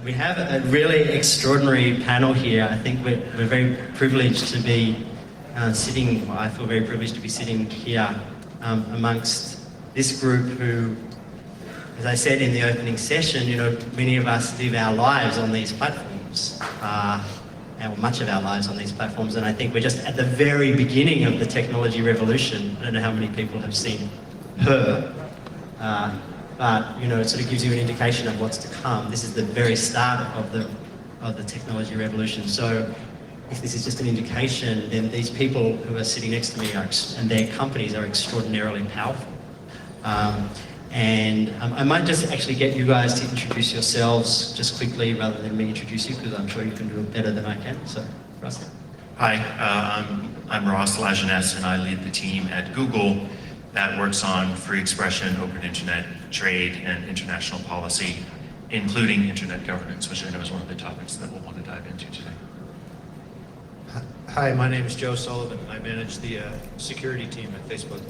We have a really extraordinary panel here. I think we're very privileged to be sitting, well, I feel very privileged to be sitting here amongst this group who, as I said in the opening session, many of us live our lives on these platforms, and much of our lives on these platforms, and I think we're just at the very beginning of the technology revolution. I don't know how many people have seen Her, but it sort of gives you an indication of what's to come. This is the very start of the technology revolution. So if this is just an indication, then these people who are sitting next to me and their companies are extraordinarily powerful. And I might just actually get you guys to introduce yourselves just quickly rather than me introduce you, because I'm sure you can do it better than I can. So, Russ. Hi, I'm Ross Lajeunesse, and I lead the team at Google that works on free expression, open internet, trade, and international policy, including internet governance, which I know is one of the topics that we'll want to dive into today. Hi, my name is Joe Sullivan. I manage the security team at Facebook.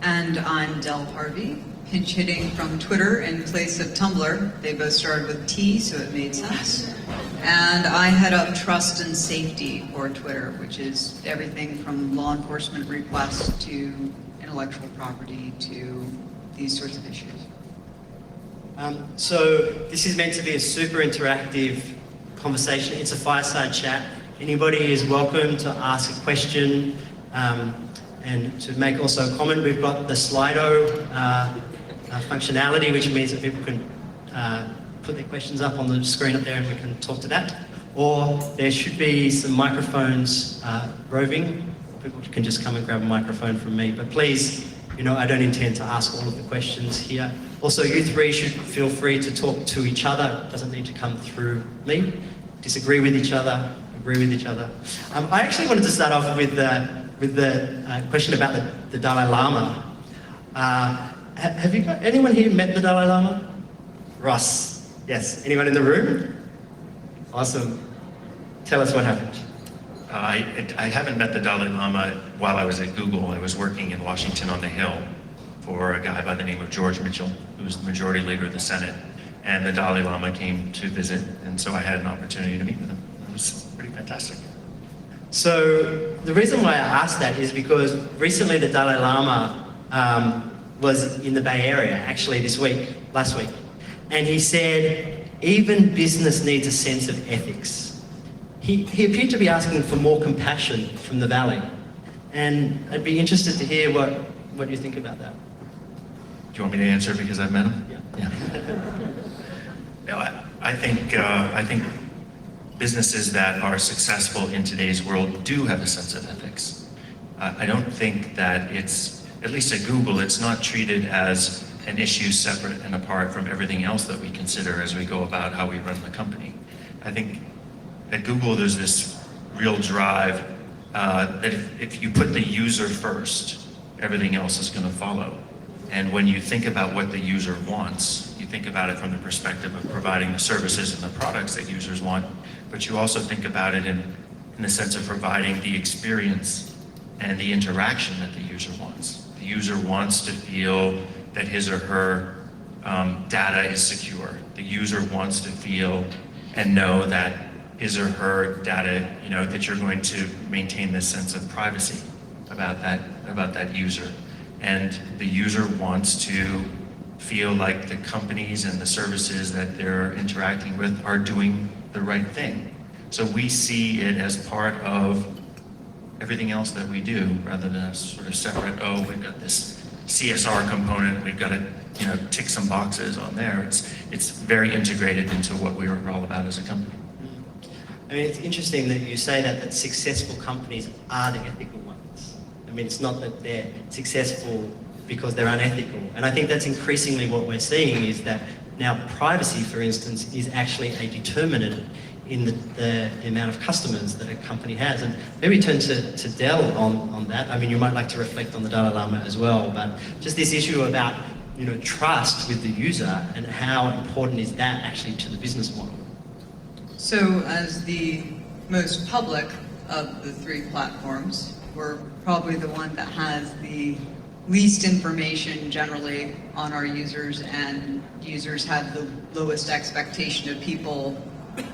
And I'm Del Harvey, pinch hitting from Twitter in place of Tumblr. They both started with T, so it made sense. And I head up trust and safety for Twitter, which is everything from law enforcement requests to intellectual property to these sorts of issues. So this is meant to be a super interactive conversation. It's a fireside chat. Anybody is welcome to ask a question and to make also a comment. We've got the Slido functionality, which means that people can put their questions up on the screen up there and we can talk to that. Or there should be some microphones roving. People can just come and grab a microphone from me. But please, I don't intend to ask all of the questions here. Also, you three should feel free to talk to each other. It doesn't need to come through me. Disagree with each other, agree with each other. I actually wanted to start off with the question about the Dalai Lama. Have you got anyone here met the Dalai Lama? Russ, yes. Anyone in the room? Awesome. Tell us what happened. I haven't met the Dalai Lama while I was at Google. I was working in Washington on the Hill for a guy by the name of George Mitchell, who was the majority leader of the Senate. And the Dalai Lama came to visit, and so I had an opportunity to meet with him. It was pretty fantastic. So the reason why I asked that is because recently the Dalai Lama was in the Bay Area, actually last week. And he said, even business needs a sense of ethics. He appeared to be asking for more compassion from the Valley. And I'd be interested to hear what you think about that. Do you want me to answer because I've met him? Yeah. No, I think businesses that are successful in today's world do have a sense of ethics. I don't think that it's, at least at Google, it's not treated as an issue separate and apart from everything else that we consider as we go about how we run the company. I think at Google there's this real drive that if you put the user first, everything else is going to follow. And when you think about what the user wants, you think about it from the perspective of providing the services and the products that users want, but you also think about it in the sense of providing the experience and the interaction that the user wants. The user wants to feel that his or her data is secure. The user wants to feel and know that his or her data, that you're going to maintain this sense of privacy about that user. And the user wants to feel like the companies and the services that they're interacting with are doing the right thing. So we see it as part of everything else that we do, rather than a sort of separate, we've got this CSR component, we've got to tick some boxes on there. It's very integrated into what we are all about as a company. I mean, it's interesting that you say that successful companies are the ethical ones. I mean, it's not that they're successful because they're unethical. And I think that's increasingly what we're seeing is that now privacy, for instance, is actually a determinant in the amount of customers that a company has. And maybe turn to Del on that. I mean, you might like to reflect on the Dalai Lama as well, but just this issue about trust with the user and how important is that actually to the business model? So as the most public of the three platforms, we're probably the one that has the least information generally on our users, and users have the lowest expectation of people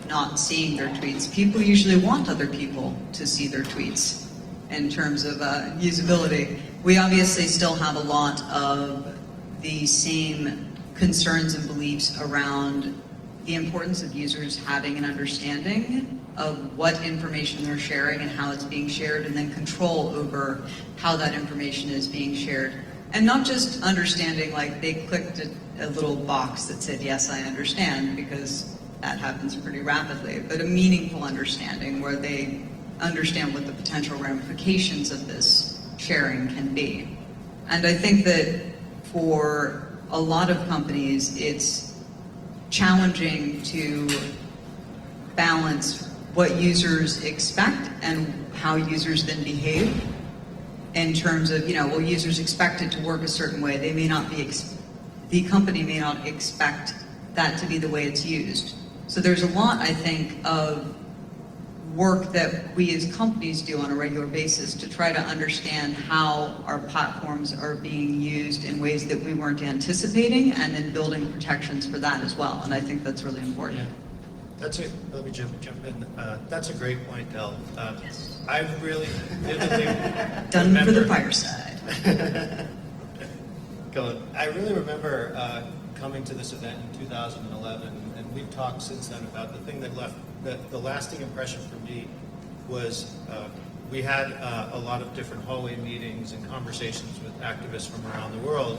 not seeing their tweets. People usually want other people to see their tweets in terms of usability. We obviously still have a lot of the same concerns and beliefs around the importance of users having an understanding of what information they're sharing and how it's being shared, and then control over how that information is being shared. And not just understanding, like they clicked a little box that said, yes, I understand, because that happens pretty rapidly, but a meaningful understanding where they understand what the potential ramifications of this sharing can be. And I think that for a lot of companies, it's challenging to balance what users expect and how users then behave in terms of, well, users expect it to work a certain way. They may not be, the company may not expect that to be the way it's used. So there's a lot, I think, of work that we as companies do on a regular basis to try to understand how our platforms are being used in ways that we weren't anticipating, and then building protections for that as well. And I think that's really important. Yeah. Let me jump in. That's a great point, Del. Yes. I really vividly Done for the remember- fireside. Go on. I really remember coming to this event in 2011, and we've talked since then about the thing that left the lasting impression for me was we had a lot of different hallway meetings and conversations with activists from around the world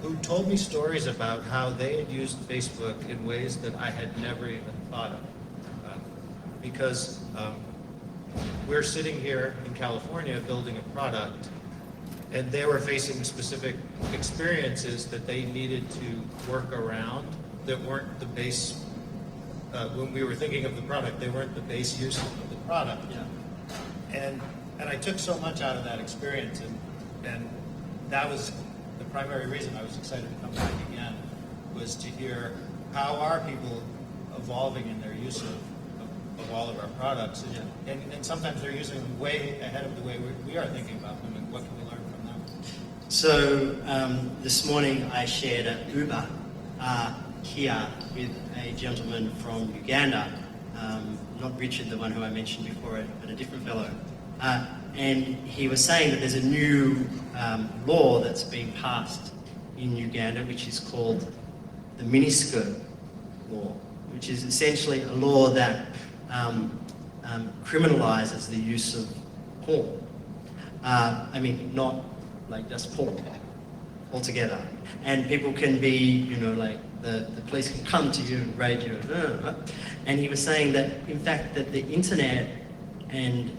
who told me stories about how they had used Facebook in ways that I had never even thought of. Because we're sitting here in California building a product, and they were facing specific experiences that they needed to work around that weren't the base, when we were thinking of the product, they weren't the base use of the product. Yeah. And I took so much out of that experience, and that was the primary reason I was excited to come back again, was to hear how are people evolving in their use of all of our products. And sometimes they're using them way ahead of the way we are thinking about them, and what can we learn from them? So this morning I shared an Uber here with a gentleman from Uganda, not Richard, the one who I mentioned before, but a different fellow. And he was saying that there's a new law that's being passed in Uganda, which is called the miniskirt law, which is essentially a law that criminalizes the use of porn. I mean, not like just porn altogether. And people can be, like the police can come to you and raid you. And he was saying that, in fact, that the internet and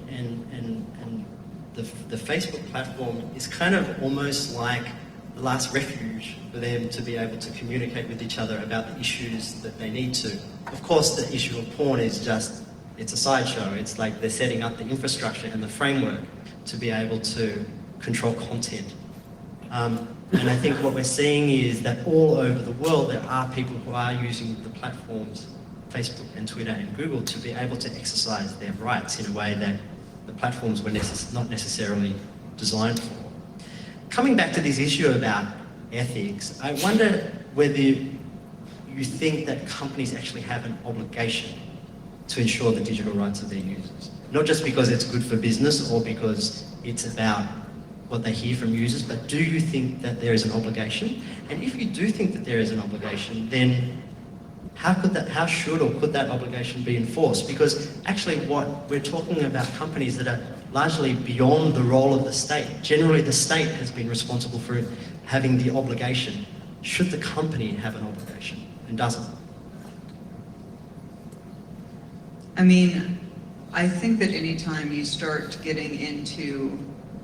the Facebook platform is kind of almost like the last refuge for them to be able to communicate with each other about the issues that they need to. Of course, the issue of porn is just, it's a sideshow. It's like they're setting up the infrastructure and the framework to be able to control content. And I think what we're seeing is that all over the world there are people who are using the platforms, Facebook and Twitter and Google, to be able to exercise their rights in a way that the platforms were not necessarily designed for. Coming back to this issue about ethics, I wonder whether you think that companies actually have an obligation to ensure the digital rights of their users. Not just because it's good for business or because it's about what they hear from users, but do you think that there is an obligation? And if you do think that there is an obligation, then how should or could that obligation be enforced? Because actually what we're talking about companies that are largely beyond the role of the state. Generally the state has been responsible for having the obligation. Should the company have an obligation and doesn't? I mean, I think that anytime you start getting into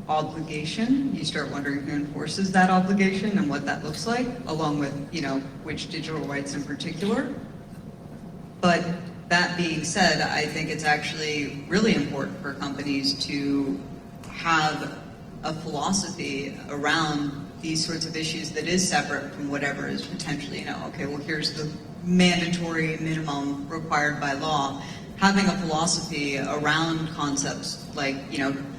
obligation, you start wondering who enforces that obligation and what that looks like, along with, which digital rights in particular. But that being said, I think it's actually really important for companies to have a philosophy around these sorts of issues that is separate from whatever is potentially, okay, well, here's the mandatory minimum required by law. Having a philosophy around concepts like,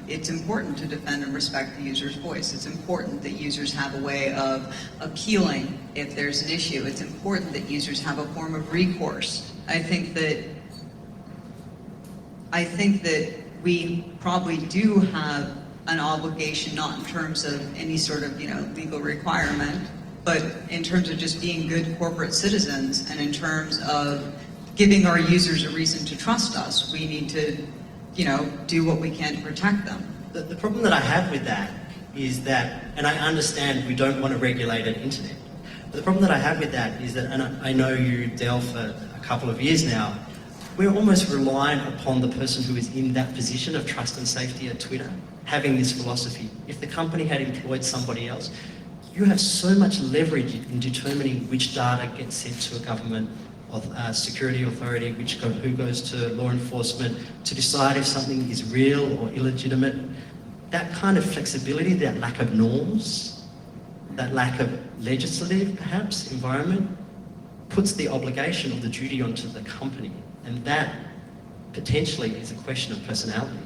it's important to defend and respect the user's voice. It's important that users have a way of appealing if there's an issue. It's important that users have a form of recourse. I think that we probably do have an obligation, not in terms of any sort of, legal requirement, but in terms of just being good corporate citizens and in terms of giving our users a reason to trust us. We need to, do what we can to protect them. The problem that I have with that is that, and I understand we don't want a regulated internet, but the problem that I have with that is that, and I know you, Dell, for a couple of years now, we're almost reliant upon the person who is in that position of trust and safety at Twitter having this philosophy. If the company had employed somebody else, you have so much leverage in determining which data gets sent to a government security authority, who goes to law enforcement, to decide if something is real or illegitimate. That kind of flexibility, that lack of norms, that lack of legislative, perhaps, environment, puts the obligation or the duty onto the company. And that potentially is a question of personality.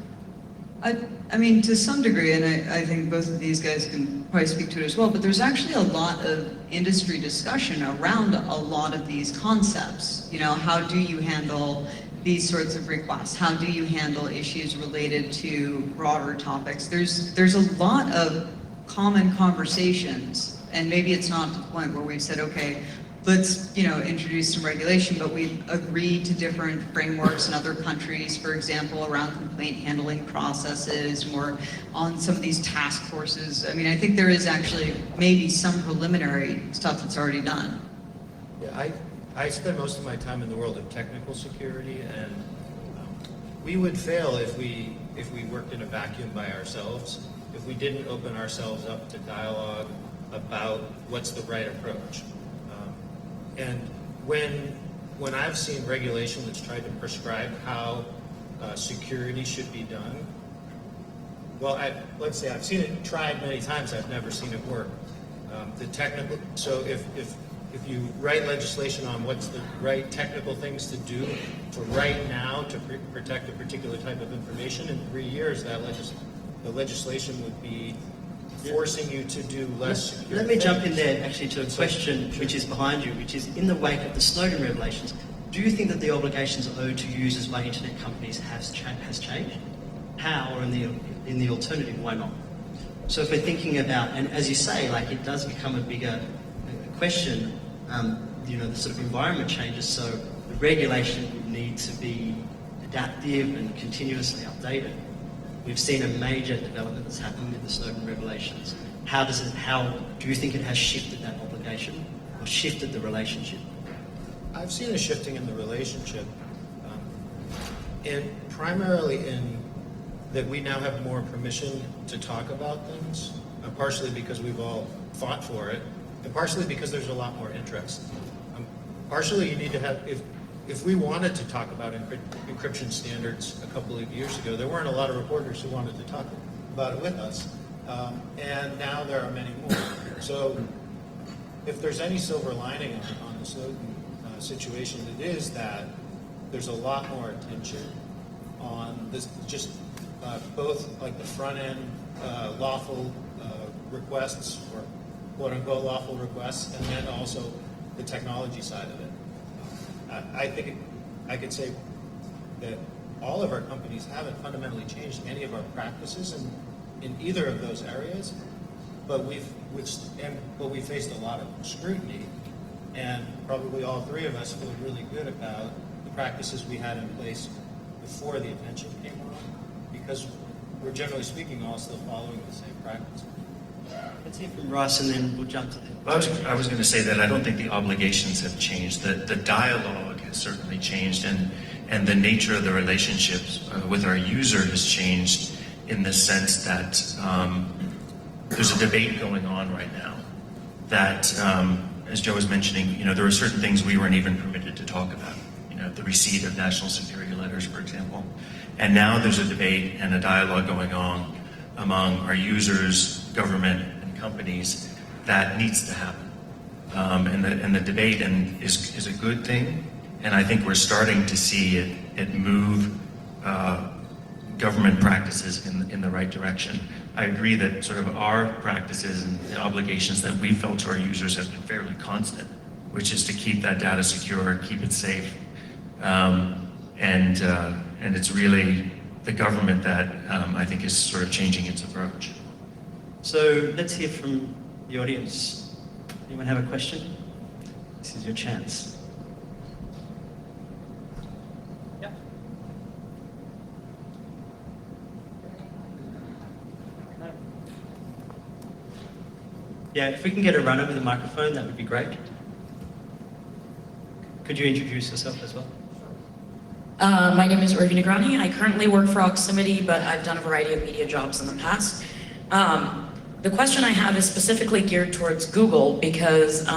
I mean, to some degree, and I think both of these guys can probably speak to it as well, but there's actually a lot of industry discussion around a lot of these concepts. How do you handle these sorts of requests? How do you handle issues related to broader topics? There's a lot of common conversations, and maybe it's not to the point where we've said, okay, let's introduce some regulation, but we've agreed to different frameworks in other countries, for example, around complaint handling processes, or on some of these task forces. I mean, I think there is actually maybe some preliminary stuff that's already done. Yeah, I spend most of my time in the world of technical security, and we would fail if we worked in a vacuum by ourselves, if we didn't open ourselves up to dialogue about what's the right approach. And when I've seen regulation that's tried to prescribe how security should be done, well, let's say I've seen it tried many times. I've never seen it work. So if you write legislation on what's the right technical things to do for right now to protect a particular type of information, in 3 years the legislation would be forcing you to do less secure Let me things. jump in there actually to a question which is behind you, which is in the wake of the Snowden revelations, do you think that the obligations owed to users by internet companies has changed? How, or in the alternative, why not? So if we're thinking about, and as you say, it does become a bigger question, the sort of environment changes, so the regulation would need to be adaptive and continuously updated. We've seen a major development that's happened with the Snowden revelations. How do you think it has shifted that obligation or shifted the relationship? I've seen a shifting in the relationship, and primarily in that we now have more permission to talk about things, partially because we've all fought for it, and partially because there's a lot more interest. Partially, you need to have, if we wanted to talk about encryption standards a couple of years ago, there weren't a lot of reporters who wanted to talk about it with us. And now there are many more. So if there's any silver lining on the Snowden situation, it is that there's a lot more attention on this, just both the front end lawful requests, or quote unquote lawful requests, and then also the technology side of it. I think I could say that all of our companies haven't fundamentally changed any of our practices in either of those areas, but we faced a lot of scrutiny, and probably all three of us feel really good about the practices we had in place before the attention came on, because we're generally speaking all still following the same practices. Let's hear from Rice, and then we'll jump to the... Well, I was going to say that I don't think the obligations have changed. The dialogue has certainly changed, and the nature of the relationships with our user has changed in the sense that there's a debate going on right now that, as Joe was mentioning, there are certain things we weren't even permitted to talk about. The receipt of national security letters, for example. And now there's a debate and a dialogue going on among our users, government, and companies that needs to happen. And the debate is a good thing, and I think we're starting to see it move government practices in the right direction. I agree that sort of our practices and the obligations that we felt to our users have been fairly constant, which is to keep that data secure, keep it safe, and it's really the government that I think is sort of changing its approach. So let's hear from the audience. Anyone have a question? This is your chance. Yep. Yeah, if we can get a runner with a microphone, that would be great. Could you introduce yourself as well? My name is Urvi Nagrani. I currently work for Oximity, but I've done a variety of media jobs in the past. The question I have is specifically geared towards Google because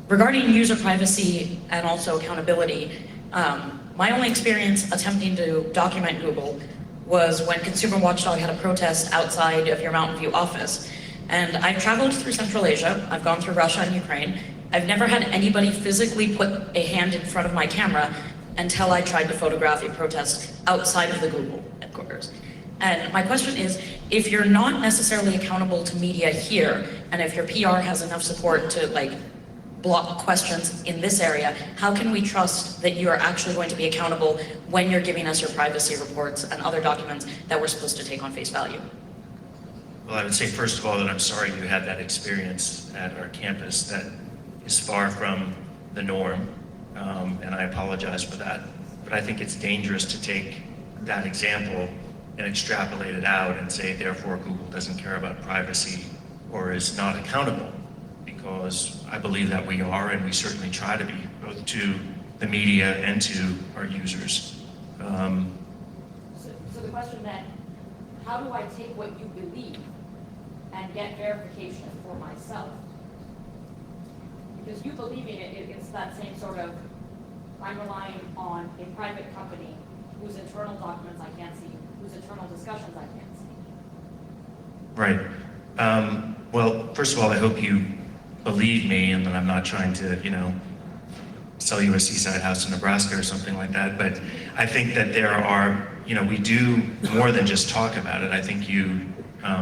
regarding user privacy and also accountability, my only experience attempting to document Google was when Consumer Watchdog had a protest outside of your Mountain View office. And I've traveled through Central Asia, I've gone through Russia and Ukraine. I've never had anybody physically put a hand in front of my camera until I tried to photograph a protest outside of the Google headquarters. And my question is, if you're not necessarily accountable to media here, and if your PR has enough support to like block questions in this area, how can we trust that you are actually going to be accountable when you're giving us your privacy reports and other documents that we're supposed to take on face value? Well, I would say, first of all, that I'm sorry you had that experience at our campus. That is far from the norm, and I apologize for that. But I think it's dangerous to take that example and extrapolate it out and say, therefore, Google doesn't care about privacy or is not accountable, because I believe that we are, and we certainly try to be, both to the media and to our users. So the question then, how do I take what you believe and get verification for myself? Because you believing it, it's that same sort of, I'm relying on a private company whose internal documents I can't see, whose internal discussions I can't see. Right. Well, first of all, I hope you believe me and that I'm not trying to, sell you a seaside house in Nebraska or something like that. But I think that there are, we do more than just talk about it. I think you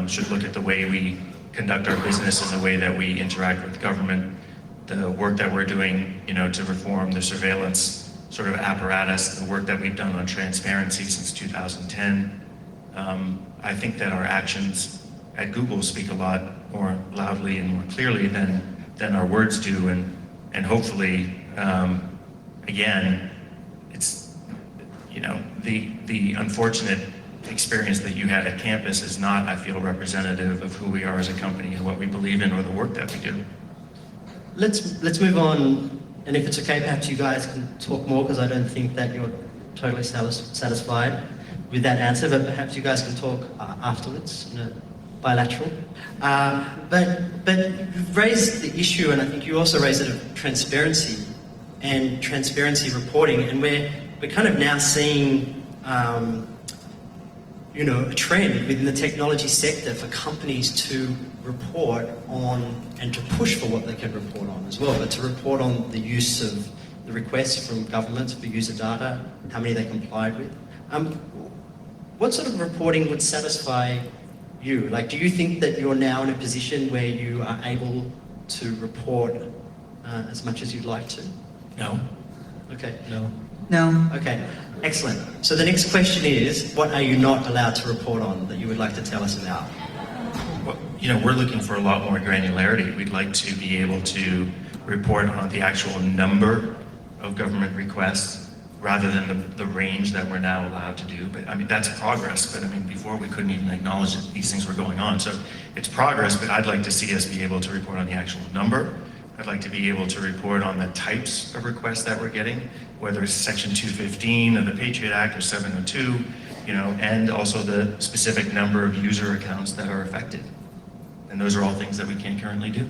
should look at the way we conduct our business and the way that we interact with government, the work that we're doing, to reform the surveillance sort of apparatus, the work that we've done on transparency since 2010. I think that our actions at Google speak a lot more loudly and more clearly than our words do, and hopefully, again, it's the unfortunate experience that you had at campus is not, I feel, representative of who we are as a company and what we believe in or the work that we do. Let's move on, and if it's okay, perhaps you guys can talk more, because I don't think that you're totally satisfied with that answer, but perhaps you guys can talk afterwards, bilateral. But you've raised the issue, and I think you also raised it, of transparency and transparency reporting, and we're kind of now seeing a trend within the technology sector for companies to report on and to push for what they can report on as well, but to report on the use of the requests from governments for user data, how many they complied with. What sort of reporting would satisfy you? Like, do you think that you're now in a position where you are able to report as much as you'd like to? No. Okay. No. Okay, excellent. So the next question is, what are you not allowed to report on that you would like to tell us about? Well, we're looking for a lot more granularity. We'd like to be able to report on the actual number of government requests rather than the range that we're now allowed to do. But that's progress. But before we couldn't even acknowledge that these things were going on. So it's progress, but I'd like to see us be able to report on the actual number. I'd like to be able to report on the types of requests that we're getting, whether it's Section 215 of the Patriot Act or 702, and also the specific number of user accounts that are affected. And those are all things that we can't currently do.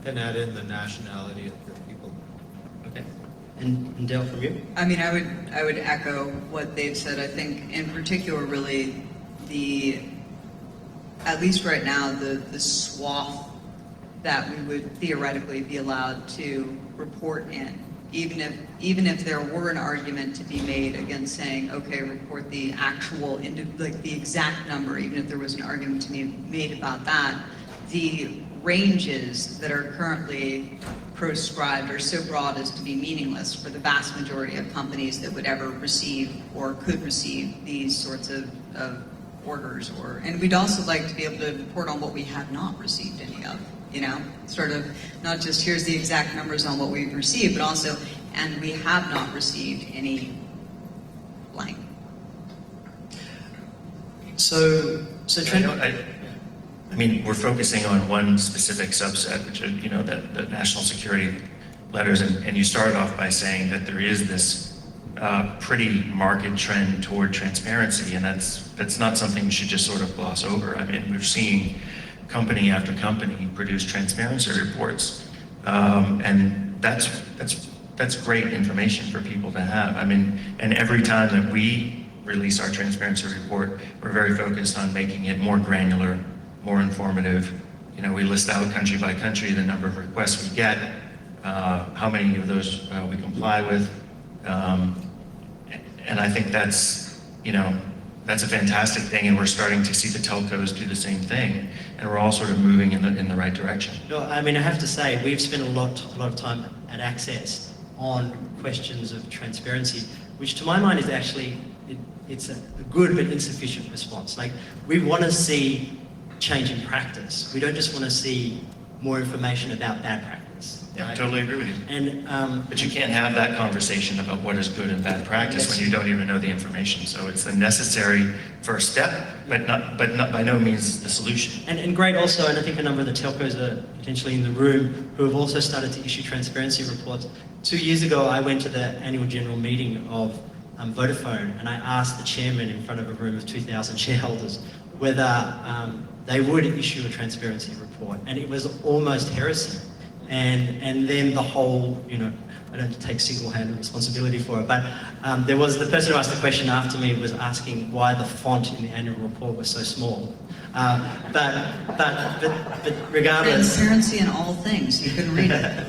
And add in the nationality of the people. Okay. And Dale, from you? I would echo what they've said. I think in particular, really, at least right now, the swath that we would theoretically be allowed to report in even if there were an argument to be made against saying, okay, report the actual, like the exact number, even if there was an argument to be made about that, the ranges that are currently proscribed are so broad as to be meaningless for the vast majority of companies that would ever receive or could receive these sorts of orders. And we'd also like to be able to report on what we have not received any of, you know, sort of not just here's the exact numbers on what we've received, but also, and we have not received any blank. I mean, we're focusing on one specific subset, which are, you know, the national security letters, and you started off by saying that there is this pretty marked trend toward transparency, and that's not something we should just sort of gloss over. I mean, we're seeing company after company produce transparency reports, and that's great information for people to have. I mean, and every time that we release our transparency report, we're very focused on making it more granular, more informative. You know, we list out country by country the number of requests we get, how many of those we comply with, and I think that's, you know, that's a fantastic thing, and we're starting to see the telcos do the same thing, and we're all sort of moving in the right direction. No, I mean, I have to say, we've spent a lot of time at Access on questions of transparency, which to my mind is actually, it's a good but insufficient response. Like, we want to see change in practice. We don't just want to see more information about bad practice. Yeah, I right? totally agree with you. And But you can't have that conversation about what is good and bad practice when you don't even know the information. So it's a necessary first step, but not by no means the solution. And great also, and I think a number of the telcos are potentially in the room who have also started to issue transparency reports. 2 years ago, I went to the annual general meeting of Vodafone, and I asked the chairman in front of a room of 2,000 shareholders whether they would issue a transparency report, and it was almost heresy. And then the whole, you know, I don't take single-handed responsibility for it, but there was the person who asked the question after me was asking why the font in the annual report was so small. But regardless, Transparency in all things, you can read it.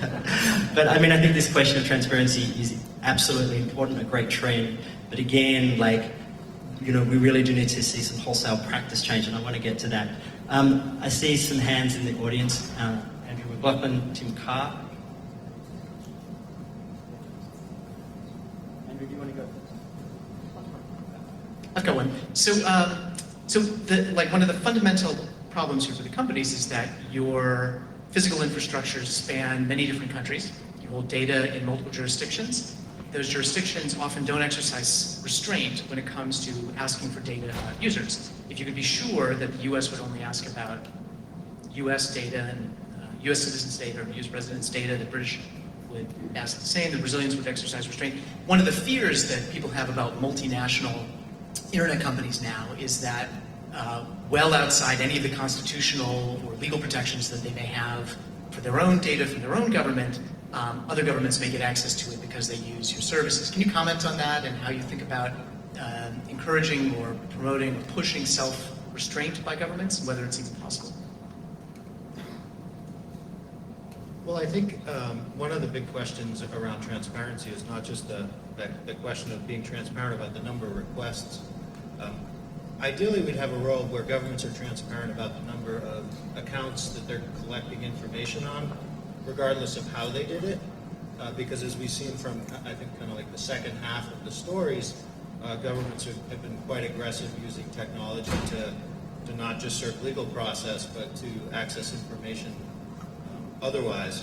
But I mean, I think this question of transparency is absolutely important, a great trend. But again, like, you know, we really do need to see some wholesale practice change, and I want to get to that. I see some hands in the audience. Andrew McLaughlin, Tim Carr. Andrew, do you want to go first? I've got one. So one of the fundamental problems here for the companies is that your physical infrastructures span many different countries. You hold data in multiple jurisdictions. Those jurisdictions often don't exercise restraint when it comes to asking for data about users. If you could be sure that the US would only ask about US data and US citizens' data or US residents' data, the British would ask the same, the Brazilians would exercise restraint. One of the fears that people have about multinational internet companies now is that well outside any of the constitutional or legal protections that they may have for their own data from their own government, other governments may get access to it because they use your services. Can you comment on that and how you think about encouraging or promoting or pushing self-restraint by governments, and whether it's even possible? Well, I think one of the big questions around transparency is not just the question of being transparent about the number of requests. Ideally, we'd have a world where governments are transparent about the number of accounts that they're collecting information on, regardless of how they did it. Because as we've seen from, I think, kind of like the second half of the stories, governments have been quite aggressive using technology to not just serve legal process, but to access information otherwise.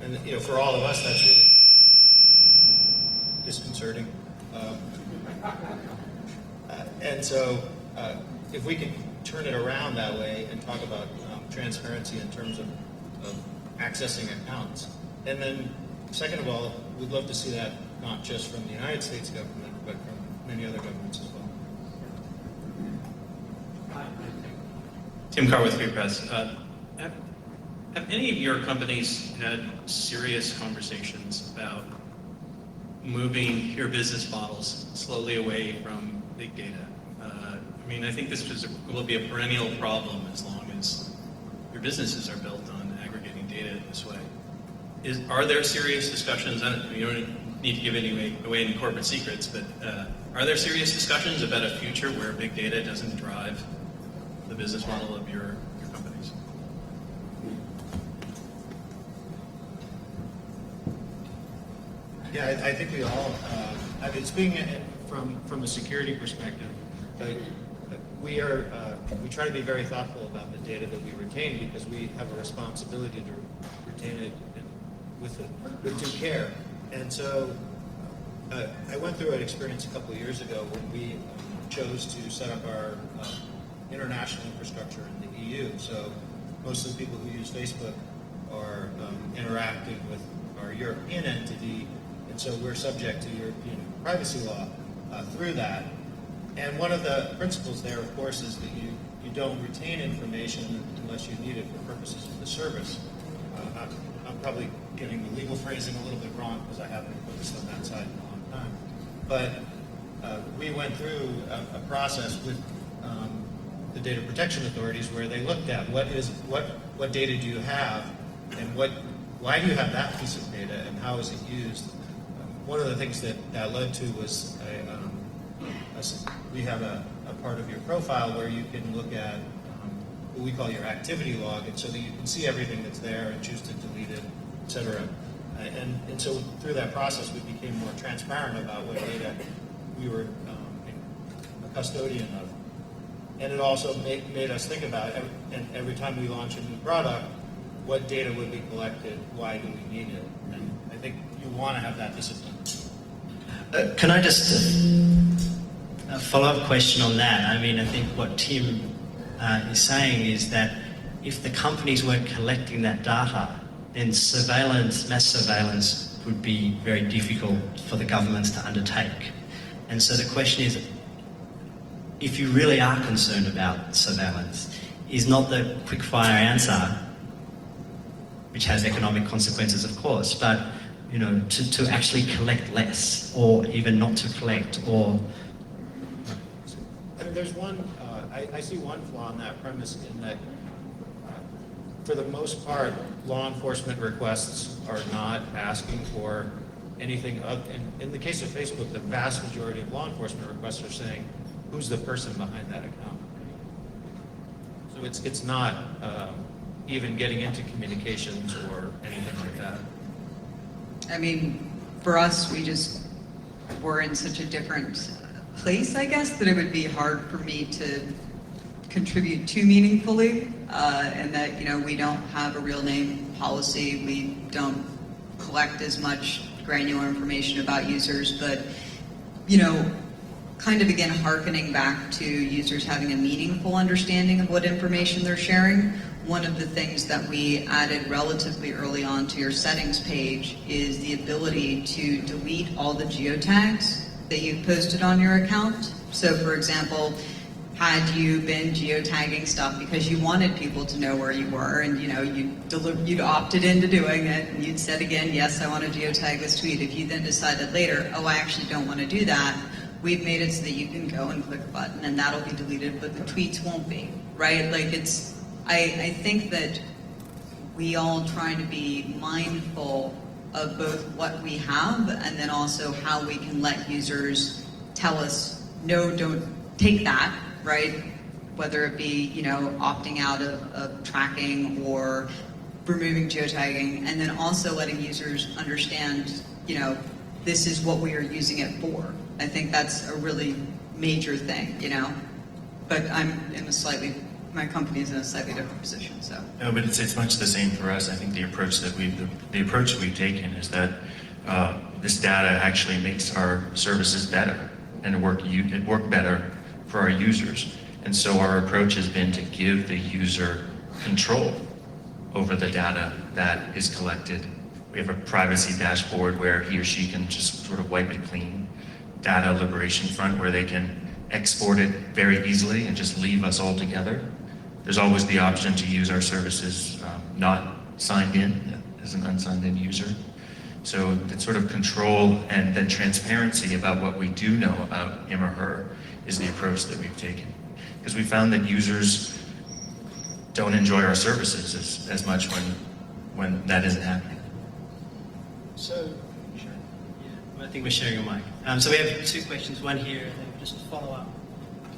And you know, for all of us, that's really disconcerting. And so, if we can turn it around that way and talk about transparency in terms of accessing accounts, and then second of all, we'd love to see that not just from the United States government, but from many other governments as well. Tim Carr with Free Press. Have any of your companies had serious conversations about moving your business models slowly away from big data? I mean, I think this will be a perennial problem as long as your businesses are built on aggregating data in this way. are there serious discussions? You don't need to give away any corporate secrets, but are there serious discussions about a future where big data doesn't drive the business model of your companies? Yeah, I think we all, I mean, speaking from a security perspective, we try to be very thoughtful about the data that we retain because we have a responsibility to retain it with due care. And so I went through an experience a couple of years ago when we chose to set up our international infrastructure in the EU. So most of the people who use Facebook are interacting with our European entity, and so we're subject to European privacy law through that. And one of the principles there, of course, is that you don't retain information unless you need it for purposes of the service. I'm probably getting the legal phrasing a little bit wrong because I haven't focused on that side in a long time. But we went through a process with the data protection authorities where they looked at what data do you have and why do you have that piece of data and how is it used. One of the things that led to was we have a part of your profile where you can look at what we call your activity log, and so that you can see everything that's there and choose to delete it, et cetera. And so through that process, we became more transparent about what data we were a custodian of. And it also made us think about, every time we launch a new product, what data would be collected, why do we need it? And I think you want to have that discipline. Can I just a follow-up question on that? I mean, I think what Tim is saying is that if the companies weren't collecting that data, then mass surveillance would be very difficult for the governments to undertake. And so the question is, if you really are concerned about surveillance, is not the quick-fire answer, which has economic consequences, of course, but to actually collect less, or even not to collect, or... I mean, there's one, I see one flaw in that premise in that, for the most part, law enforcement requests are not asking for anything other. In the case of Facebook, the vast majority of law enforcement requests are saying, who's the person behind that account? So it's not even getting into communications or anything like that. I mean, for us, we're in such a different place, I guess, that it would be hard for me to contribute too meaningfully, and that, we don't have a real name policy. We don't collect as much granular information about users, but, kind of again, hearkening back to users having a meaningful understanding of what information they're sharing. One of the things that we added relatively early on to your settings page is the ability to delete all the geotags that you've posted on your account. So for example, had you been geotagging stuff because you wanted people to know where you were and you'd opted into doing it and you'd said again, yes, I want to geotag this tweet. If you then decided later, oh, I actually don't want to do that, we've made it so that you can go and click a button and that'll be deleted, but the tweets won't be, right? Like I think that we all try to be mindful of both what we have and then also how we can let users tell us, no, don't take that, right? Whether it be, opting out of tracking or removing geotagging, and then also letting users understand, this is what we are using it for. I think that's a really major thing, But my company is in a slightly different position, so. No, but it's much the same for us. I think the approach that we've taken is that this data actually makes our services better and work better for our users. And so our approach has been to give the user control over the data that is collected. We have a privacy dashboard where he or she can just sort of wipe it clean. Data liberation front where they can export it very easily and just leave us all together. There's always the option to use our services not signed in as an unsigned in user. So that sort of control and then transparency about what we do know about him or her is the approach that we've taken. Because we found that users don't enjoy our services as much when that isn't happening. So, Sure. Yeah, I think we're sharing a mic. So we have two questions, one here, and then just follow up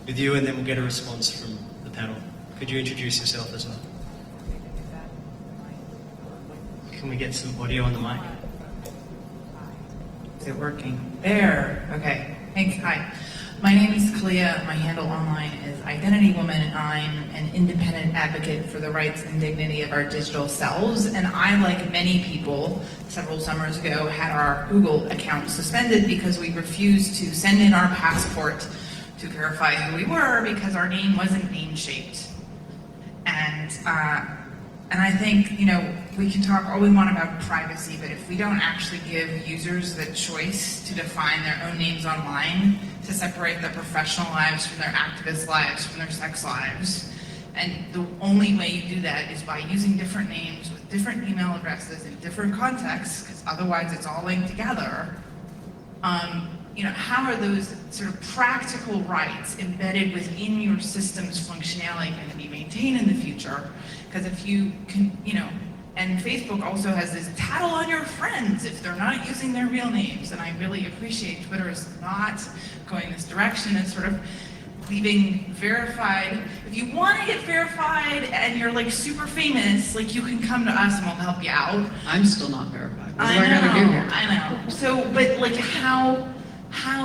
with you, and then we'll get a response from the panel. Could you introduce yourself as well? Can we get some audio on the mic? Is it working? There. Okay. Thanks. Hi. My name is Kalia. My handle online is Identity Woman, and I'm an independent advocate for the rights and dignity of our digital selves. And I, like many people, several summers ago, had our Google account suspended because we refused to send in our passport to verify who we were because our name wasn't name-shaped. And I think, we can talk all we want about privacy, but if we don't actually give users the choice to define their own names online, to separate their professional lives from their activist lives, from their sex lives, and the only way you do that is by using different names with different email addresses in different contexts, because otherwise it's all linked together, how are those sort of practical rights embedded within your system's functionality going to be maintained in the future? Because if you can, and Facebook also has this tattle on your friends if they're not using their real names, and I really appreciate Twitter is not going this direction and sort of leaving verified. If you want to get verified and you're like super famous, like you can come to us and we'll help you out. I'm still not verified. What do I gotta do know, here? I know. So, but like how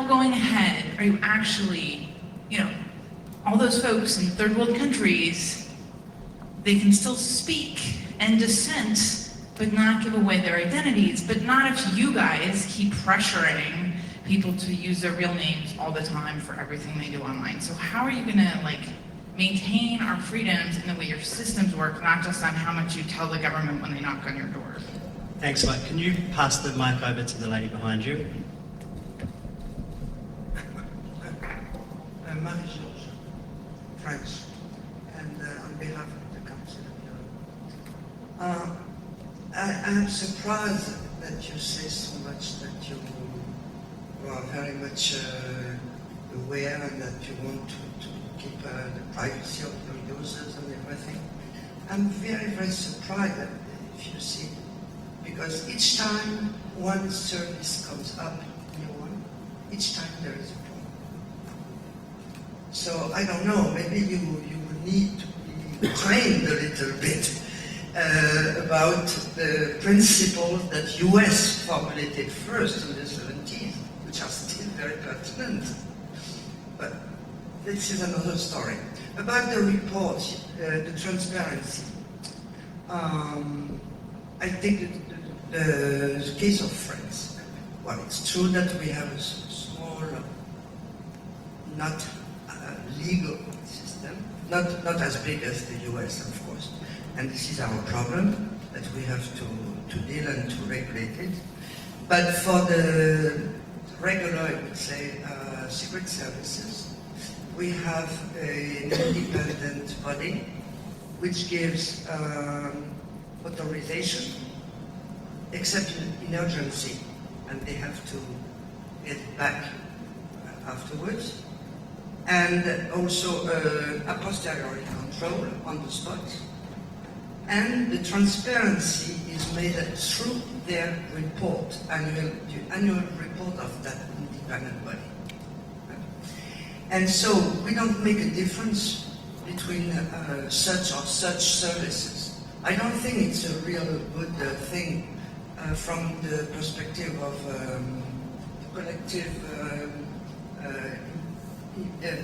going ahead are you actually, all those folks in third world countries, they can still speak and dissent, but not give away their identities, but not if you guys keep pressuring people to use their real names all the time for everything they do online. So how are you gonna maintain our freedoms in the way your systems work, not just on how much you tell the government when they knock on your door? Thanks, Mike. Can you pass the mic over to the lady behind you? Marie-Georges, French, and on behalf of the Council of Europe. I am surprised that you say so much that you are very much aware and that you want to keep the privacy of your users and everything. I'm very, very surprised if you see, because each time one service comes up, new one, each time there is a problem. So I don't know, maybe you would need to be trained a little bit about the principles that US formulated first in the 70s, which are still very pertinent. But this is another story. About the report, the transparency, I think the case of France, well, it's true that we have a small, not legal system, not as big as the US, of course. And this is our problem, that we have to deal and to regulate it. But for the regular, I would say, secret services, we have an independent body which gives authorization, except in urgency, and they have to get back afterwards. And also a posteriori control on the spot. And the transparency is made through their report, the annual report of that independent body. And so we don't make a difference between such or such services. I don't think it's a real good thing from the perspective of collective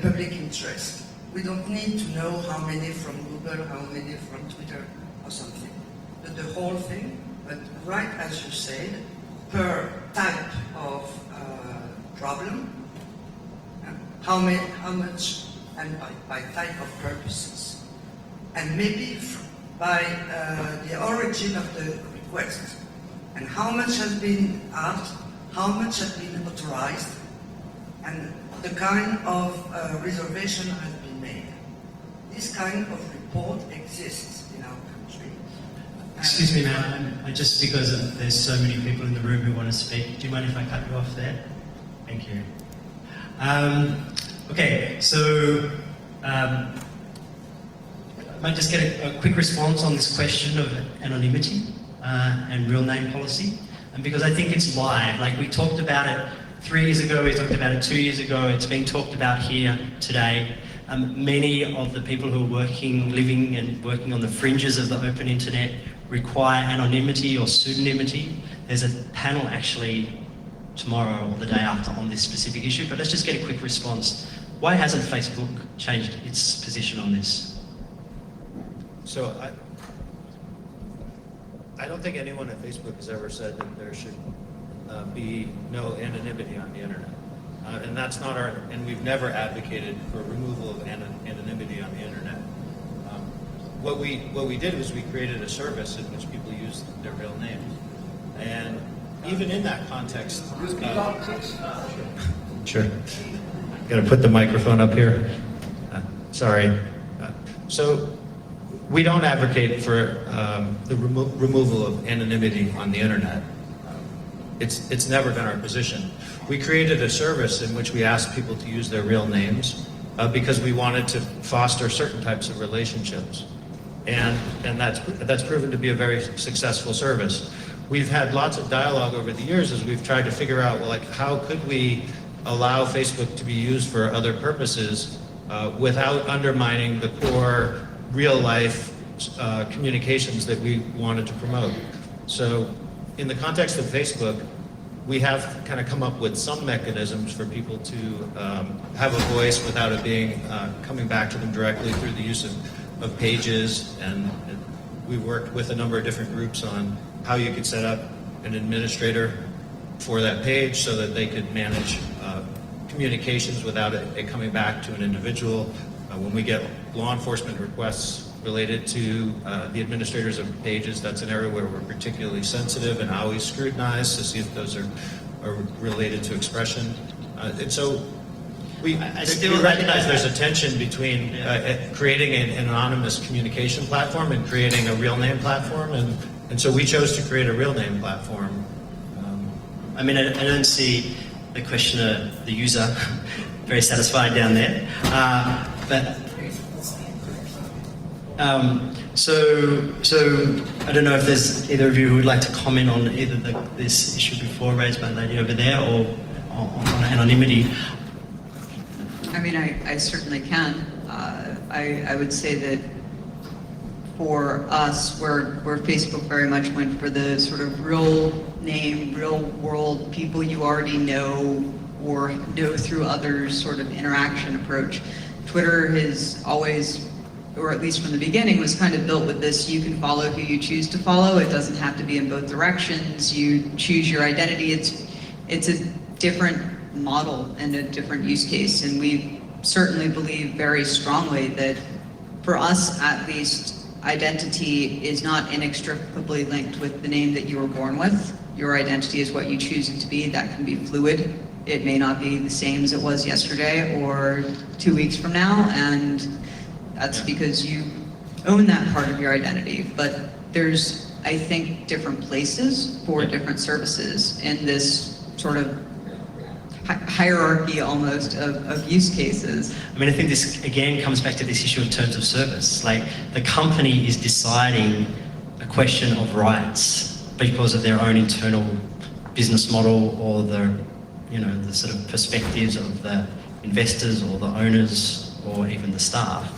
public interest. We don't need to know how many from Google, how many from Twitter or something. But the whole thing, but right as you said, per type of problem, how much, and by type of purposes. And maybe by the origin of the request, and how much has been asked, how much has been authorized, and the kind of reservation has been made. This kind of report exists in our country. Excuse me, ma'am. Just because there's so many people in the room who want to speak, do you mind if I cut you off there? Thank you. Okay, so I might just get a quick response on this question of anonymity and real name policy. and because I think it's live. Like we talked about it 3 years ago, we talked about it 2 years ago, it's being talked about here today. Many of the people who are living and working on the fringes of the open internet require anonymity or pseudonymity. There's a panel actually tomorrow or the day after on this specific issue, but let's just get a quick response. Why hasn't Facebook changed its position on this? So I don't think anyone at Facebook has ever said that there should be no anonymity on the internet. And that's not and we've never advocated for removal of anonymity on the internet. What we did was we created a service in which people use their real names. And even in that context, sure. Got to put the microphone up here. Sorry. So we don't advocate for the removal of anonymity on the internet. It's never been our position. We created a service in which we asked people to use their real names because we wanted to foster certain types of relationships, and that's proven to be a very successful service. We've had lots of dialogue over the years as we've tried to figure out, well, like, how could we allow Facebook to be used for other purposes without undermining the core real life communications that we wanted to promote. So in the context of Facebook, we have kind of come up with some mechanisms for people to have a voice without it being coming back to them directly through the use of pages. And we worked with a number of different groups on how you could set up an administrator for that page so that they could manage communications without it coming back to an individual. When we get law enforcement requests related to the administrators of pages, that's an area where we're particularly sensitive and always scrutinize to see if those are related to expression. And so we recognize there's a tension between creating an anonymous communication platform and creating a real name platform, and so we chose to create a real name platform. I mean, I don't see the questioner, the user, very satisfied down there. So I don't know if there's either of you who would like to comment on either this issue before raised by the lady over there or on anonymity. I mean, I certainly can. I would say that for us, where Facebook very much went for the sort of real name, real world people you already know or know through others sort of interaction approach. Twitter has always, or at least from the beginning, was kind of built with this: you can follow who you choose to follow. It doesn't have to be in both directions. You choose your identity. It's a different model and a different use case, and we certainly believe very strongly that for us, at least, identity is not inextricably linked with the name that you were born with. Your identity is what you choose it to be. That can be fluid. It may not be the same as it was yesterday or 2 weeks from now, and that's because you own that part of your identity. But there's, I think, different places for different services in this sort of hierarchy almost of use cases. I mean, I think this again comes back to this issue of terms of service. Like, the company is deciding a question of rights because of their own internal business model or the sort of perspectives of the investors or the owners or even the staff.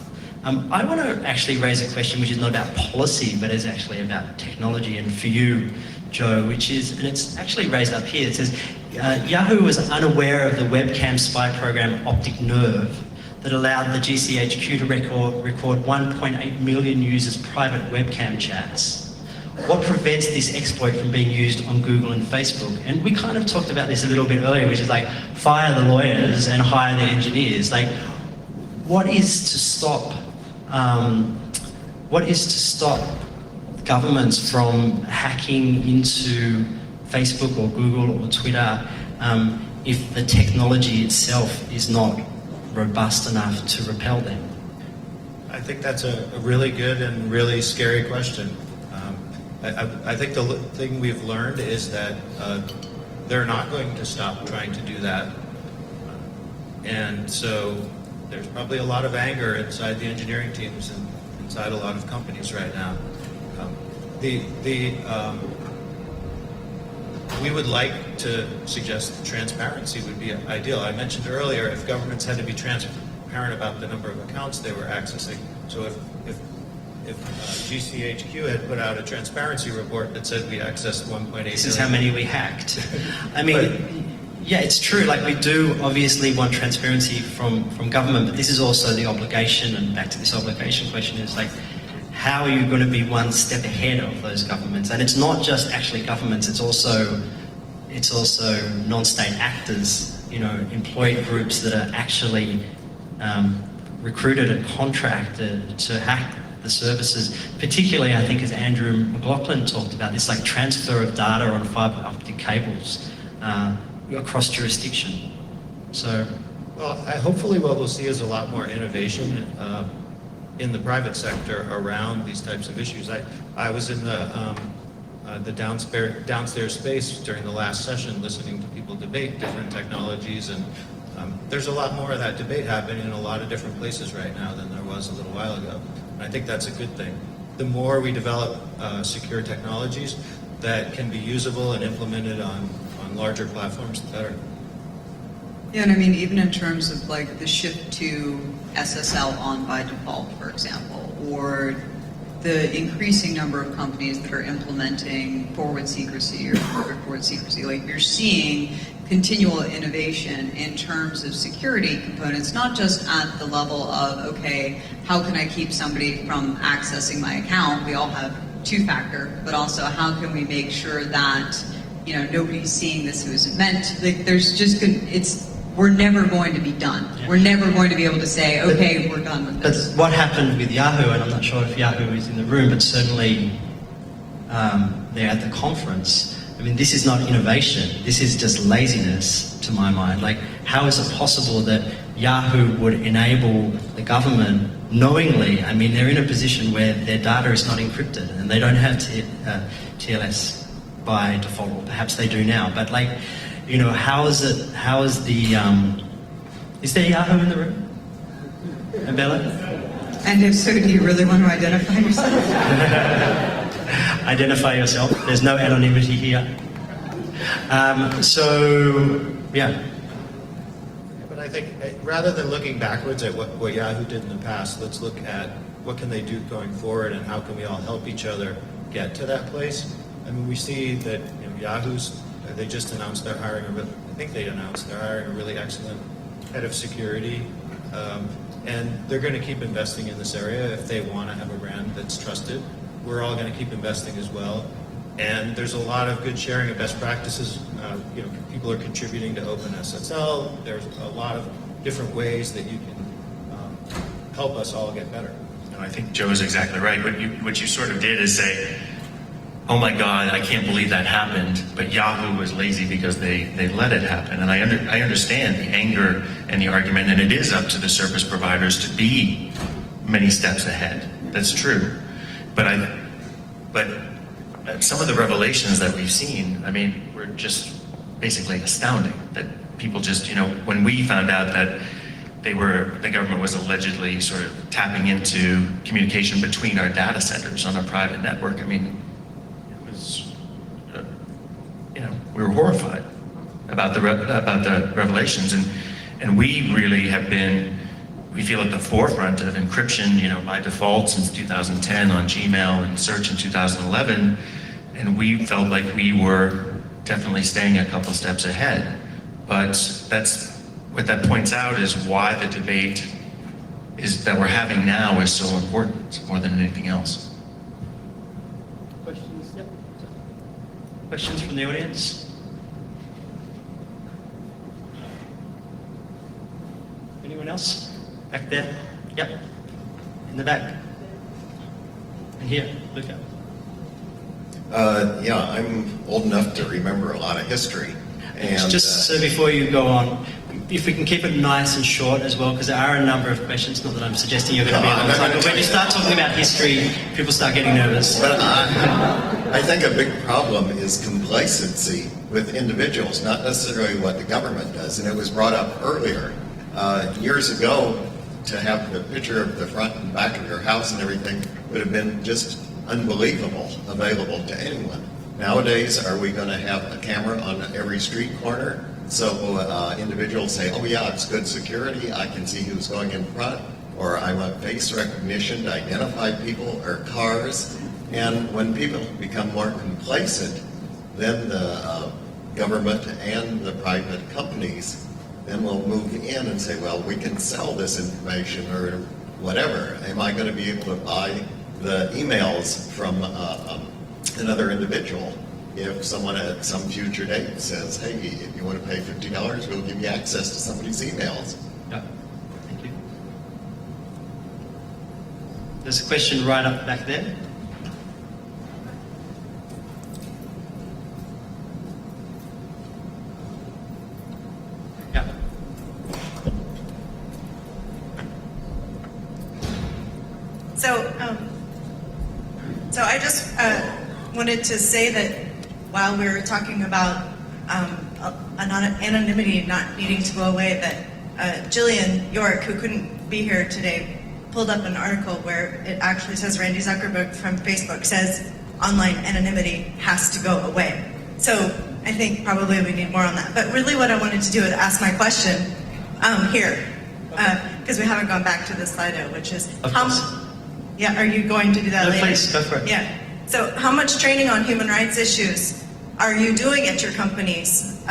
I want to actually raise a question which is not about policy, but is actually about technology, and for you, Joe, which is, and it's actually raised up here, it says, Yahoo was unaware of the webcam spy program Optic Nerve that allowed the GCHQ to record 1.8 million users' private webcam chats. What prevents this exploit from being used on Google and Facebook? And we kind of talked about this a little bit earlier, which is like, fire the lawyers and hire the engineers. Like, what is to stop governments from hacking into Facebook or Google or Twitter if the technology itself is not robust enough to repel them? I think that's a really good and really scary question. I think the thing we've learned is that they're not going to stop trying to do that. And so there's probably a lot of anger inside the engineering teams and inside a lot of companies right now. we would like to suggest that transparency would be ideal. I mentioned earlier, if governments had to be transparent about the number of accounts they were accessing, so if GCHQ had put out a transparency report that said we accessed 1.8 This is how many we hacked. I mean, yeah, it's true. Like, we do obviously want transparency from government, but this is also the obligation. And back to this obligation question is like, how are you going to be one step ahead of those governments? And it's not just actually governments. It's also non-state actors. You know, employee groups that are actually recruited and contracted to hack the services, particularly, I think, as Andrew McLaughlin talked about, this like transfer of data on fiber optic cables across jurisdiction. So, well, hopefully what we'll see is a lot more innovation in the private sector around these types of issues. I was in the downstairs space during the last session listening to people debate different technologies, and there's a lot more of that debate happening in a lot of different places right now than there was a little while ago. And I think that's a good thing. The more we develop secure technologies that can be usable and implemented on larger platforms, the better. Yeah, and I mean, even in terms of like the shift to SSL on by default, for example, or the increasing number of companies that are implementing forward secrecy or corporate forward secrecy, like you're seeing continual innovation in terms of security components, not just at the level of, okay, how can I keep somebody from accessing my account? We all have two-factor, but also how can we make sure that, you know, nobody's seeing this who isn't meant. Like, there's just, we're never going to be done. Yeah. We're never going to be able to say, okay, we're done with but this. what happened with Yahoo, and I'm not sure if Yahoo is in the room, but certainly they're at the conference. I mean, this is not innovation. This is just laziness, to my mind. Like, how is it possible that Yahoo would enable the government knowingly? I mean, they're in a position where their data is not encrypted and they don't have TLS by default, or perhaps they do now. But like, you know, is there Yahoo in the room? And Bella? And if so, do you really want to identify yourself? Identify yourself. There's no anonymity here. So, yeah. But I think rather than looking backwards at what Yahoo did in the past, let's look at what can they do going forward and how can we all help each other get to that place. I mean, we see that, you know, Yahoo's, they just announced they're hiring they're hiring a really excellent head of security, and they're going to keep investing in this area if they want to have a brand that's trusted. We're all going to keep investing as well, and there's a lot of good sharing of best practices. You know, people are contributing to OpenSSL. There's a lot of different ways that you can help us all get better. No, I think Joe is exactly right. What you sort of did is say, oh my God, I can't believe that happened, but Yahoo was lazy because they let it happen. And I understand the anger and the argument, and it is up to the service providers to be many steps ahead. That's true. But some of the revelations that we've seen, I mean, were just basically astounding. That people just, you know, when we found out that the government was allegedly sort of tapping into communication between our data centers on a private network, I mean, we were horrified about the revelations, and we really have been, we feel at the forefront of encryption, you know, by default since 2010 on Gmail and search in 2011, and we felt like we were definitely staying a couple steps ahead. But that's what that points out is why the debate is that we're having now is so important more than anything else. Questions? Yep. Questions from the audience? Anyone else? Back there? Yep. In the back. And here, Luca. Yeah, I'm old enough to remember a lot of history. And just so before you go on, if we can keep it nice and short as well, because there are a number of questions, not that I'm suggesting you're going to be a long time, but when you start talking about history, people start getting nervous. But I think a big problem is complacency with individuals, not necessarily what the government does. And it was brought up earlier. Years ago, to have the picture of the front and back of your house and everything would have been just unbelievable, available to anyone. Nowadays, are we going to have a camera on every street corner? So individuals say, oh yeah, it's good security, I can see who's going in front, or I want face recognition to identify people or cars. And when people become more complacent, then the government and the private companies then will move in and say, well, we can sell this information or whatever. Am I going to be able to buy the emails from another individual if someone at some future date says, hey, if you want to pay $50, we'll give you access to somebody's emails? Yeah. Thank you. There's a question right up back there. Yeah. So I just wanted to say that while we were talking about anonymity not needing to go away, that Jillian York, who couldn't be here today, pulled up an article where it actually says Randy Zuckerberg from Facebook says online anonymity has to go away. So I think probably we need more on that. But really what I wanted to do is ask my question here, because we haven't gone back to the Slido, which is yeah, are you going to do that later? Please, go for it. Yeah. So how much training on human rights issues are you doing at your companies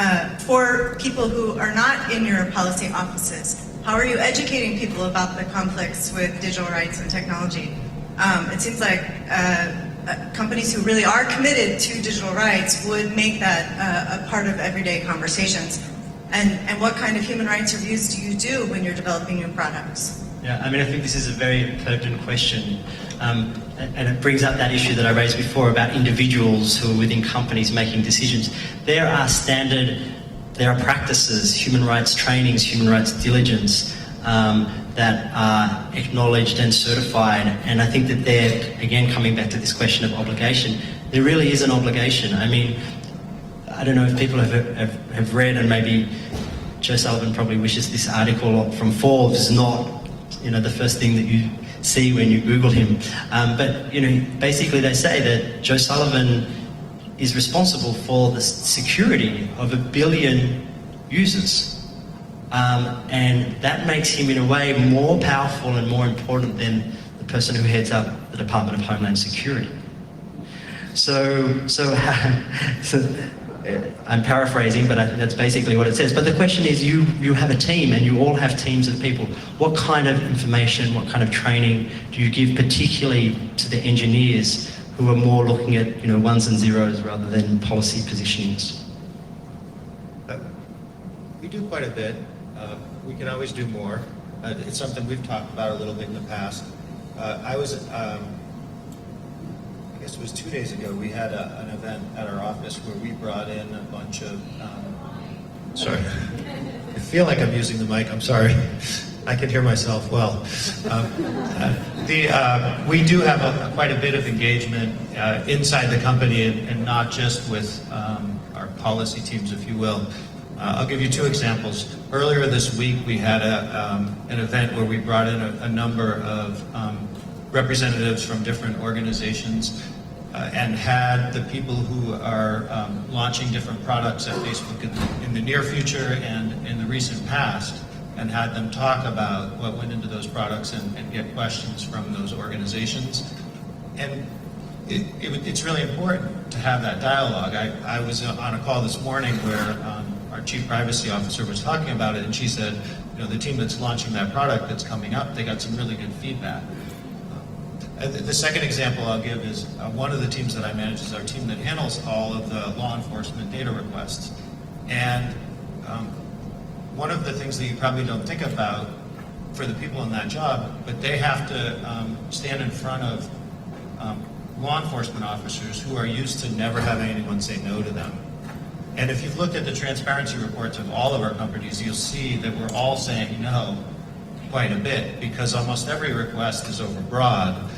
for people who are not in your policy offices? How are you educating people about the conflicts with digital rights and technology? It seems like companies who really are committed to digital rights would make that a part of everyday conversations. And what kind of human rights reviews do you do when you're developing new products? Yeah, I mean, I think this is a very pertinent question. And it brings up that issue that I raised before about individuals who are within companies making decisions. There are practices, human rights trainings, human rights diligence that are acknowledged and certified. And I think that they're, again, coming back to this question of obligation, there really is an obligation. I mean, I don't know if people have read, and maybe Joe Sullivan probably wishes this article from Forbes is not, the first thing that you see when you Google him. But, basically they say that Joe Sullivan is responsible for the security of 1 billion users. And that makes him, in a way, more powerful and more important than the person who heads up the Department of Homeland Security. So I'm paraphrasing, but I think that's basically what it says. But the question is, you have a team, and you all have teams of people. What kind of information, what kind of training do you give, particularly to the engineers who are more looking at ones and zeros rather than policy positionings? We do quite a bit. We can always do more. It's something we've talked about a little bit in the past. I guess it was 2 days ago, we had an event at our office where we brought in a bunch of, sorry, I feel like I'm using the mic, I'm sorry. I can hear myself well. We do have quite a bit of engagement inside the company and not just with our policy teams, if you will. I'll give you 2 examples. Earlier this week, we had an event where we brought in a number of representatives from different organizations and had the people who are launching different products at Facebook in the near future and in the recent past, and had them talk about what went into those products and get questions from those organizations. And it's really important to have that dialogue. I was on a call this morning where our chief privacy officer was talking about it, and she said, the team that's launching that product that's coming up, they got some really good feedback. The second example I'll give is one of the teams that I manage is our team that handles all of the law enforcement data requests. And one of the things that you probably don't think about for the people in that job, but they have to stand in front of law enforcement officers who are used to never having anyone say no to them. And if you've looked at the transparency reports of all of our companies, you'll see that we're all saying no quite a bit, because almost every request is overbroad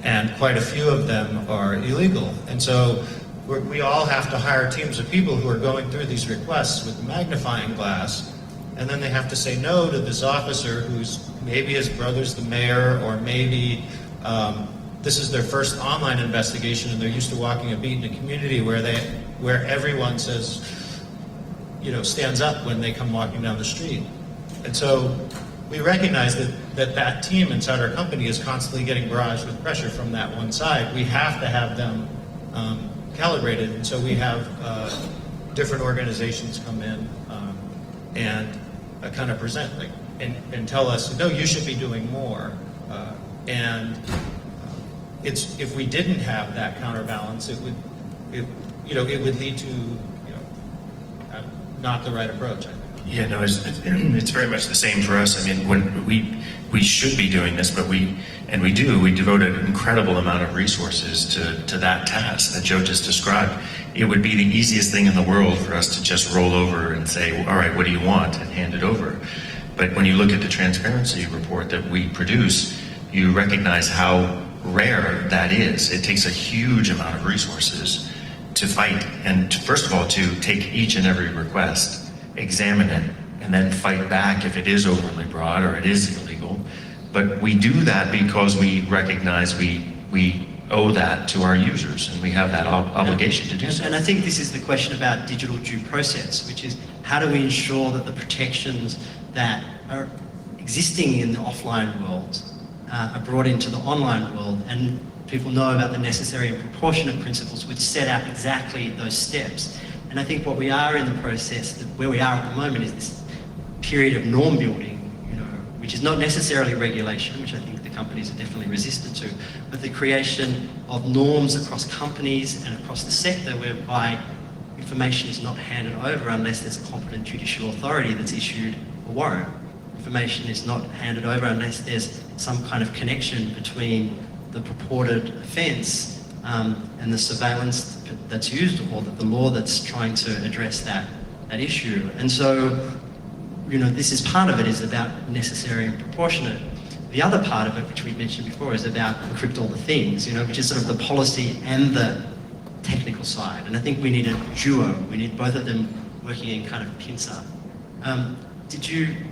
and quite a few of them are illegal. And so we all have to hire teams of people who are going through these requests with a magnifying glass, and then they have to say no to this officer who's maybe his brother's the mayor, or maybe this is their first online investigation, and they're used to walking a beat in a community where everyone says, stands up when they come walking down the street. And so we recognize that team inside our company is constantly getting barraged with pressure from that one side. We have to have them calibrated, and so we have different organizations come in and kind of present and tell us, no, you should be doing more. If we didn't have that counterbalance, it would lead to not the right approach, I think. Yeah, no, it's very much the same for us. I mean, when we should be doing this, but we devote an incredible amount of resources to that task that Joe just described. It would be the easiest thing in the world for us to just roll over and say, all right, what do you want, and hand it over. But when you look at the transparency report that we produce, you recognize how rare that is. It takes a huge amount of resources to fight, and first of all, to take each and every request, examine it, and then fight back if it is overly broad or it is illegal. But we do that because we recognize we owe that to our users, and we have that obligation to do so. And I think this is the question about digital due process, which is how do we ensure that the protections that are existing in the offline world are brought into the online world, and people know about the necessary and proportionate principles which set out exactly those steps. And I think what we are in the process, where we are at the moment, is this period of norm building, which is not necessarily regulation, which I think the companies are definitely resistant to, but the creation of norms across companies and across the sector whereby information is not handed over unless there's a competent judicial authority that's issued a warrant. Information is not handed over unless there's some kind of connection between the purported offence and the surveillance that's used, or the law that's trying to address that issue. And so, this is part of it, is about necessary and proportionate. The other part of it, which we mentioned before, is about encrypt all the things, which is sort of the policy and the technical side. And I think we need a duo. We need both of them working in kind of pincer.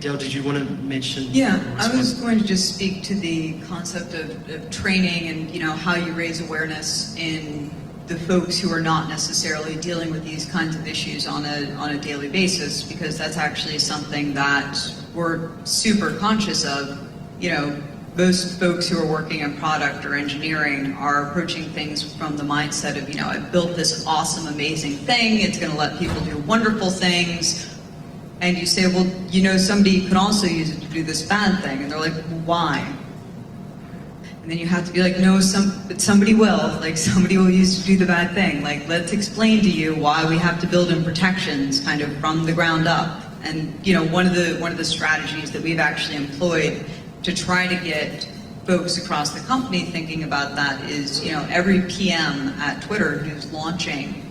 Dale, did you want to mention? Yeah, I was going to just speak to the concept of training and how you raise awareness in the folks who are not necessarily dealing with these kinds of issues on a daily basis, because that's actually something that we're super conscious of. Most folks who are working in product or engineering are approaching things from the mindset of, I've built this awesome, amazing thing, it's going to let people do wonderful things. And you say, well, somebody could also use it to do this bad thing. And they're like, well, why? And then you have to be like, no, but somebody will. Like, somebody will use it to do the bad thing. Like, let's explain to you why we have to build in protections kind of from the ground up. And, one of the strategies that we've actually employed to try to get folks across the company thinking about that is, every PM at Twitter who's launching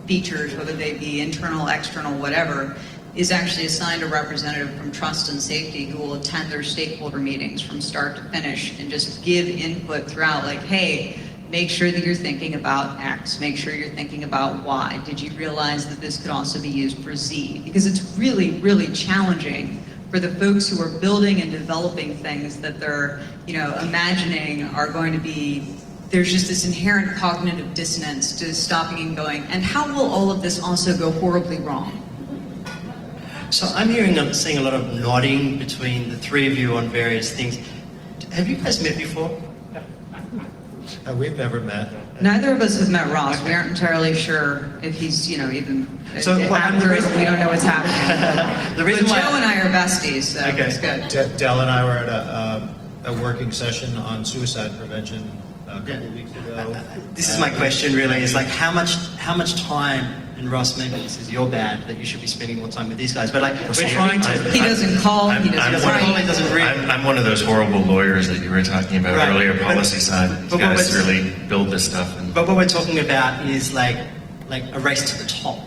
features, whether they be internal, external, whatever, is actually assigned a representative from Trust and Safety who will attend their stakeholder meetings from start to finish and just give input throughout, like, hey, make sure that you're thinking about X, make sure you're thinking about Y. Did you realize that this could also be used for Z? Because it's really, really challenging for the folks who are building and developing things that they're, imagining are going to be, there's just this inherent cognitive dissonance to stopping and going, and how will all of this also go horribly wrong? So I'm seeing a lot of nodding between the three of you on various things. Have you guys met before? We've never met. Neither of us have met Ross. We aren't entirely sure if he's, even So accurate. We don't know what's happening. The reason But why Joe and I are besties, so Okay. it's good. Dell and I were at a working session on suicide prevention a couple of weeks ago. This is my question really, is like how much time, and Ross, maybe this is your bad, that you should be spending more time with these guys, but like we're trying to... He doesn't call, he doesn't write. I'm one of those horrible lawyers that you were talking about Right. earlier, policy side. These but guys what's- really build this stuff. But what we're talking about is like a race to the top.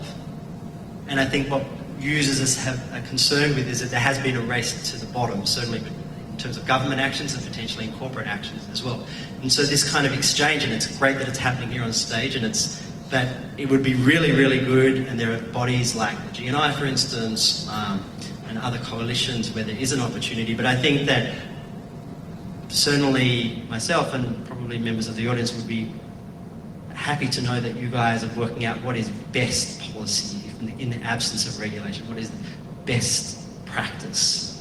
And I think what users have a concern with is that there has been a race to the bottom, certainly in terms of government actions and potentially in corporate actions as well. And so this kind of exchange, and it's great that it's happening here on stage, and that it would be really, really good, and there are bodies like the GNI, for instance, and other coalitions where there is an opportunity. But I think that certainly myself and probably members of the audience would be happy to know that you guys are working out what is best policy in the absence of regulation, what is best practice.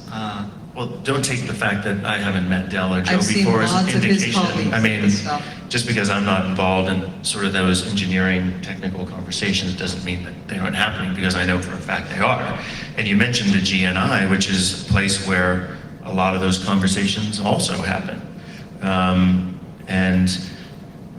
Well, don't take the fact that I haven't met Dell or Joe I've seen before as an lots of his indication. colleagues I mean, and stuff. just because I'm not involved in sort of those engineering technical conversations doesn't mean that they aren't happening, because I know for a fact they are. And you mentioned the GNI, which is a place where a lot of those conversations also happen.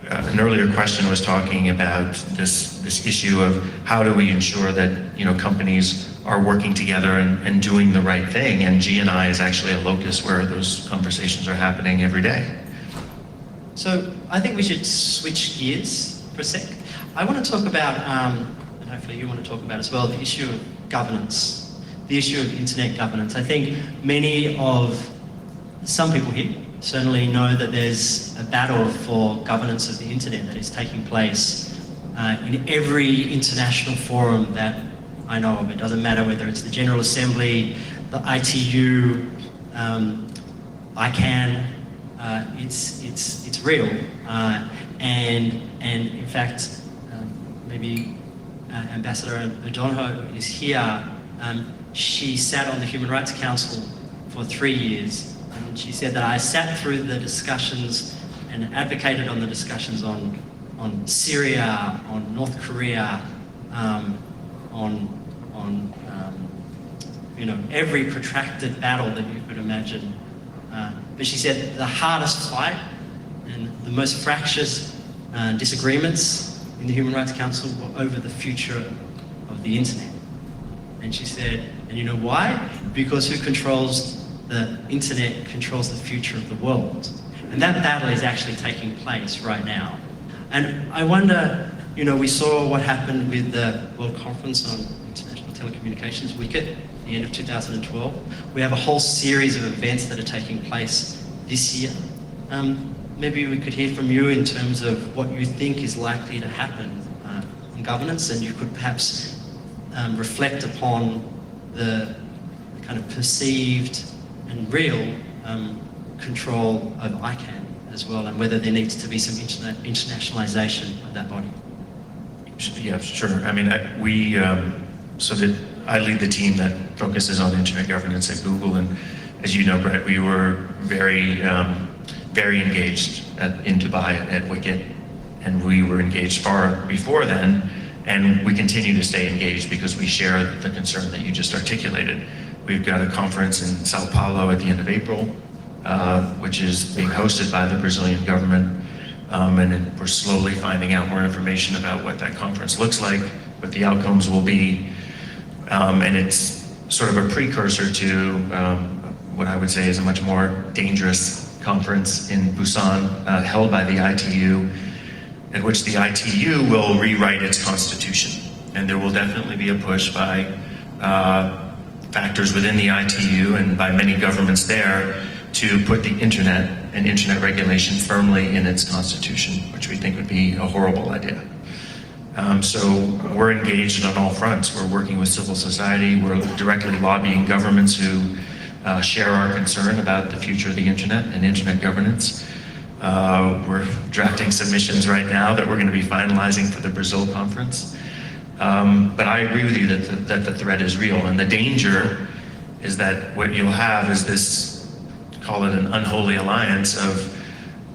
An earlier question was talking about this issue of how do we ensure that companies are working together and doing the right thing, and GNI is actually a locus where those conversations are happening every day. So I think we should switch gears for a sec. I want to talk about, and hopefully you want to talk about as well, the issue of governance, the issue of internet governance. I think some people here certainly know that there's a battle for governance of the internet that is taking place in every international forum that I know of. It doesn't matter whether it's the General Assembly, the ITU, ICANN. It's real, and in fact, maybe Ambassador O'Donoghue is here. She sat on the Human Rights Council for 3 years, and she said that I sat through the discussions and advocated on the discussions on Syria, on North Korea, on every protracted battle that you could imagine. But she said the hardest fight and the most fractious disagreements in the Human Rights Council were over the future of the internet. And she said, and you know why? Because who controls the internet controls the future of the world. And that battle is actually taking place right now. And I wonder, we saw what happened with the World Conference on International Telecommunications, WICIT, at the end of 2012. We have a whole series of events that are taking place this year. Maybe we could hear from you in terms of what you think is likely to happen in governance, and you could perhaps reflect upon the kind of perceived and real control of ICANN as well, and whether there needs to be some internationalization of that body. Yeah, sure. I mean, I lead the team that focuses on internet governance at Google, and as you know, Brett, we were very engaged in Dubai at WICIT, and we were engaged far before then, and we continue to stay engaged because we share the concern that you just articulated. We've got a conference in Sao Paulo at the end of April, which is being hosted by the Brazilian government, and we're slowly finding out more information about what that conference looks like, what the outcomes will be, and it's sort of a precursor to what I would say is a much more dangerous conference in Busan, held by the ITU, in which the ITU will rewrite its constitution. And there will definitely be a push by factors within the ITU and by many governments there to put the internet and internet regulation firmly in its constitution, which we think would be a horrible idea. So we're engaged on all fronts. We're working with civil society. We're directly lobbying governments who share our concern about the future of the internet and internet governance. We're drafting submissions right now that we're going to be finalizing for the Brazil conference. But I agree with you that the threat is real, and the danger is that what you'll have is this, call it an unholy alliance of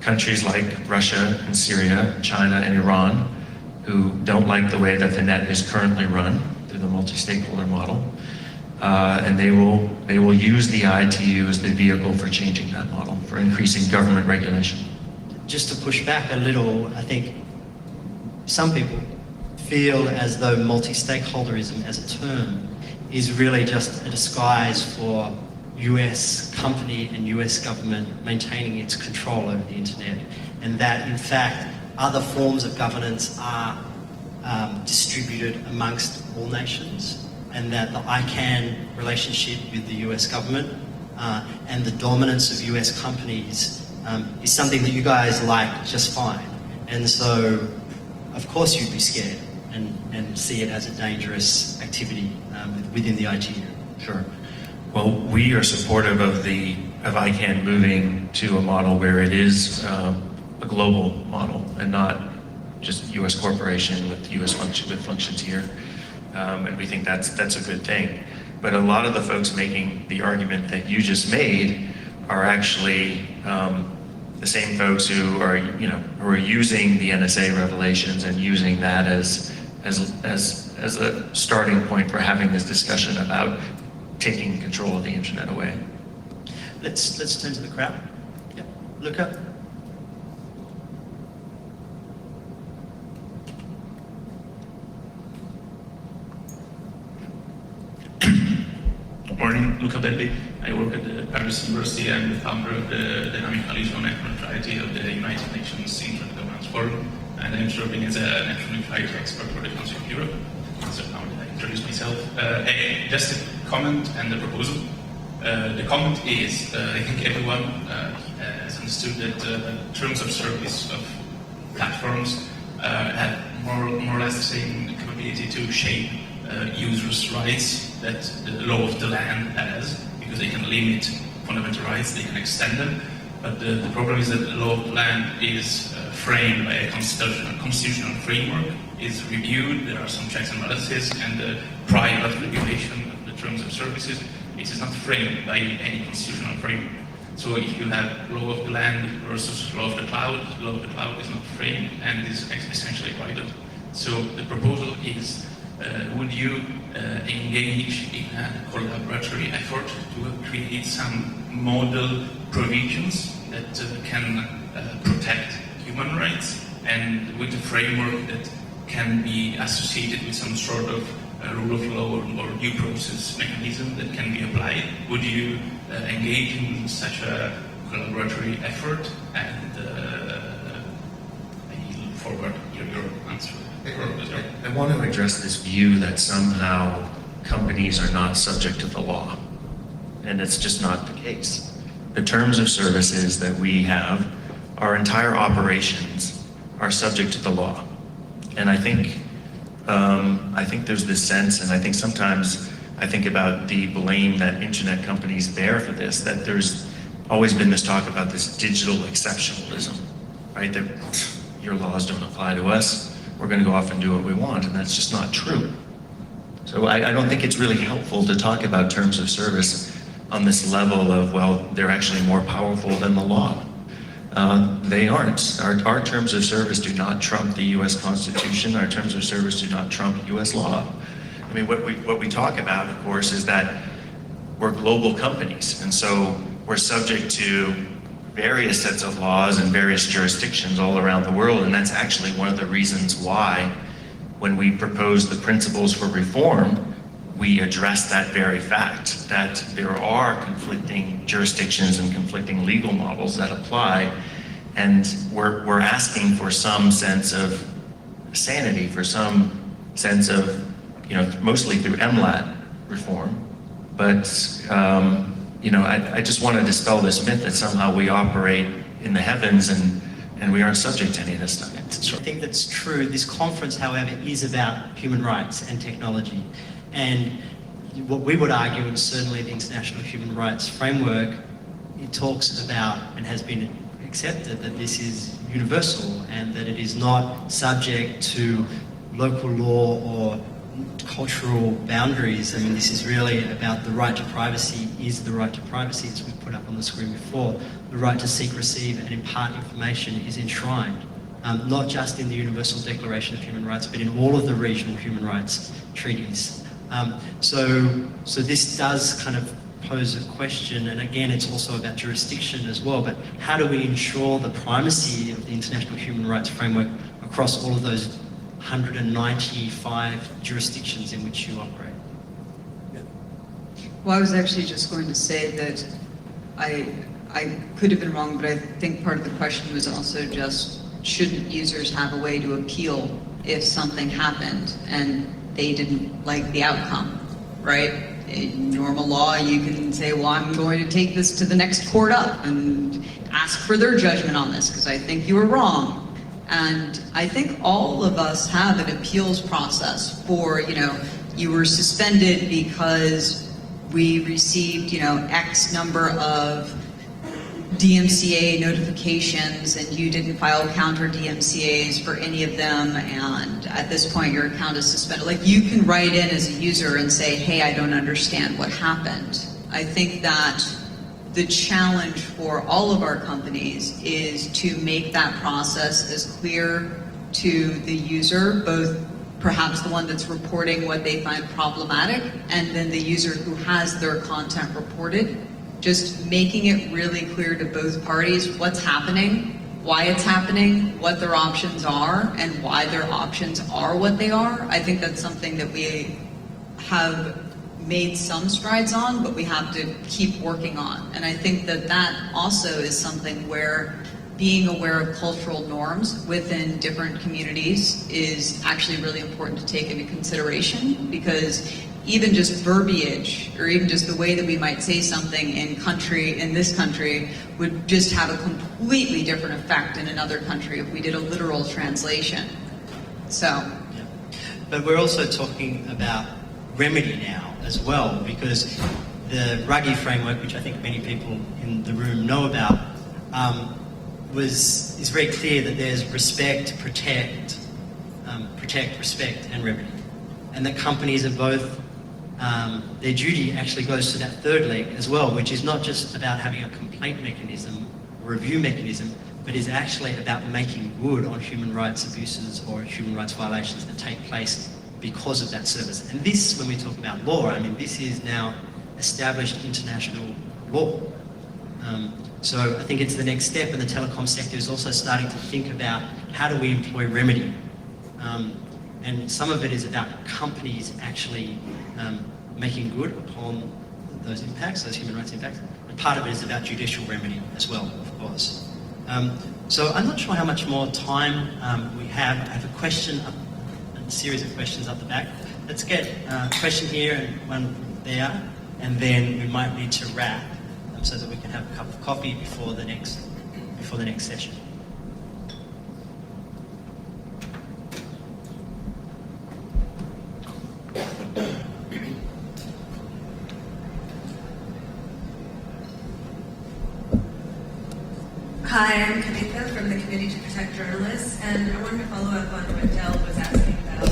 countries like Russia and Syria, China and Iran, who don't like the way that the net is currently run through the multi-stakeholder model. And they will use the ITU as the vehicle for changing that model, for increasing government regulation. Just to push back a little, I think some people feel as though multi-stakeholderism as a term is really just a disguise for US company and US government maintaining its control over the internet, and that in fact other forms of governance are distributed amongst all nations, and that the ICANN relationship with the US government and the dominance of US companies is something that you guys like just fine. And so, of course, you'd be scared and see it as a dangerous activity within the ITU. Sure. Well, we are supportive of ICANN moving to a model where it is a global model and not just U.S. corporation with functions here, and we think that's a good thing. But a lot of the folks making the argument that you just made are actually the same folks who are using the NSA revelations and using that as a starting point for having this discussion about taking control of the internet away. Let's turn to the crowd. Yep. Look up. Good morning, Luca Belli. I work at the Paris University. I'm the founder of the Dynamic Knowledge on Net Neutrality of the United Nations Intergovernance Forum, and I'm serving as a net neutrality expert for the Council of Europe. So now that I introduce myself, just a comment and a proposal. The comment is, I think everyone has understood that terms of service of platforms have more or less the same capability to shape users' rights that the law of the land has, because they can limit fundamental rights, they can extend them. But the problem is that the law of the land is framed by a constitutional framework, is reviewed, there are some checks and balances, and the private regulation of the terms of services, it is not framed by any constitutional framework. So if you have law of the land versus law of the cloud is not framed and is essentially private. So the proposal is, would you engage in a collaboratory effort to create some model provisions that can protect human rights, and with a framework that can be associated with some sort of rule of law or due process mechanism that can be applied? Would you engage in such a collaboratory effort? And I look forward to your answer. I want to address this view that somehow companies are not subject to the law, and it's just not the case. The terms of services that we have, our entire operations are subject to the law. And I think there's this sense, and I think sometimes I think about the blame that internet companies bear for this, that there's always been this talk about this digital exceptionalism, right? That your laws don't apply to us, we're going to go off and do what we want, and that's just not true. So I don't think it's really helpful to talk about terms of service on this level of, well, they're actually more powerful than the law. They aren't. Our terms of service do not trump the U.S. Constitution. Our terms of service do not trump U.S. law. I mean, what we talk about, of course, is that we're global companies, and so we're subject to various sets of laws and various jurisdictions all around the world, and that's actually one of the reasons why, when we propose the principles for reform, we address that very fact, that there are conflicting jurisdictions and conflicting legal models that apply, and we're asking for some sense of sanity, for some sense of, mostly through MLAT reform, but I just want to dispel this myth that somehow we operate in the heavens and we aren't subject to any of this stuff. I think that's true. This conference, however, is about human rights and technology. And what we would argue, and certainly the International Human Rights Framework, it talks about and has been accepted that this is universal and that it is not subject to local law or cultural boundaries. I mean, this is really about the right to privacy is the right to privacy, as we put up on the screen before. The right to seek, receive, and impart information is enshrined, not just in the Universal Declaration of Human Rights, but in all of the regional human rights treaties. So this does kind of pose a question, and again, it's also about jurisdiction as well, but how do we ensure the primacy of the International Human Rights Framework across all of those 195 jurisdictions in which you operate? Well, I was actually just going to say that I could have been wrong, but I think part of the question was also just, shouldn't users have a way to appeal if something happened and they didn't like the outcome, right? In normal law, you can say, well, I'm going to take this to the next court up and ask for their judgment on this because I think you were wrong. And I think all of us have an appeals process for, you were suspended because we received, X number of DMCA notifications and you didn't file counter DMCAs for any of them, and at this point your account is suspended. Like, you can write in as a user and say, hey, I don't understand what happened. I think that the challenge for all of our companies is to make that process as clear to the user, both perhaps the one that's reporting what they find problematic and then the user who has their content reported. Just making it really clear to both parties what's happening, why it's happening, what their options are, and why their options are what they are. I think that's something that we have made some strides on, but we have to keep working on. And I think that that also is something where being aware of cultural norms within different communities is actually really important to take into consideration, because even just verbiage, or even just the way that we might say something in this country would just have a completely different effect in another country if we did a literal translation. So. Yeah. But we're also talking about remedy now as well, because the RUGI framework, which I think many people in the room know about, is very clear that there's respect, protect, respect, and remedy. And that companies are both, their duty actually goes to that third leg as well, which is not just about having a complaint mechanism, review mechanism, but is actually about making good on human rights abuses or human rights violations that take place because of that service. And this, when we talk about law, I mean, this is now established international law. So I think it's the next step, and the telecom sector is also starting to think about how do we employ remedy. And some of it is about companies actually making good upon those impacts, those human rights impacts. And part of it is about judicial remedy as well, of course. So I'm not sure how much more time we have. I have a question, a series of questions up the back. Let's get a question here and one there, and then we might need to wrap so that we can have a cup of coffee before the next session. Hi, I'm Kavitha from the Committee to Protect Journalists, and I wanted to follow up on what Del was asking about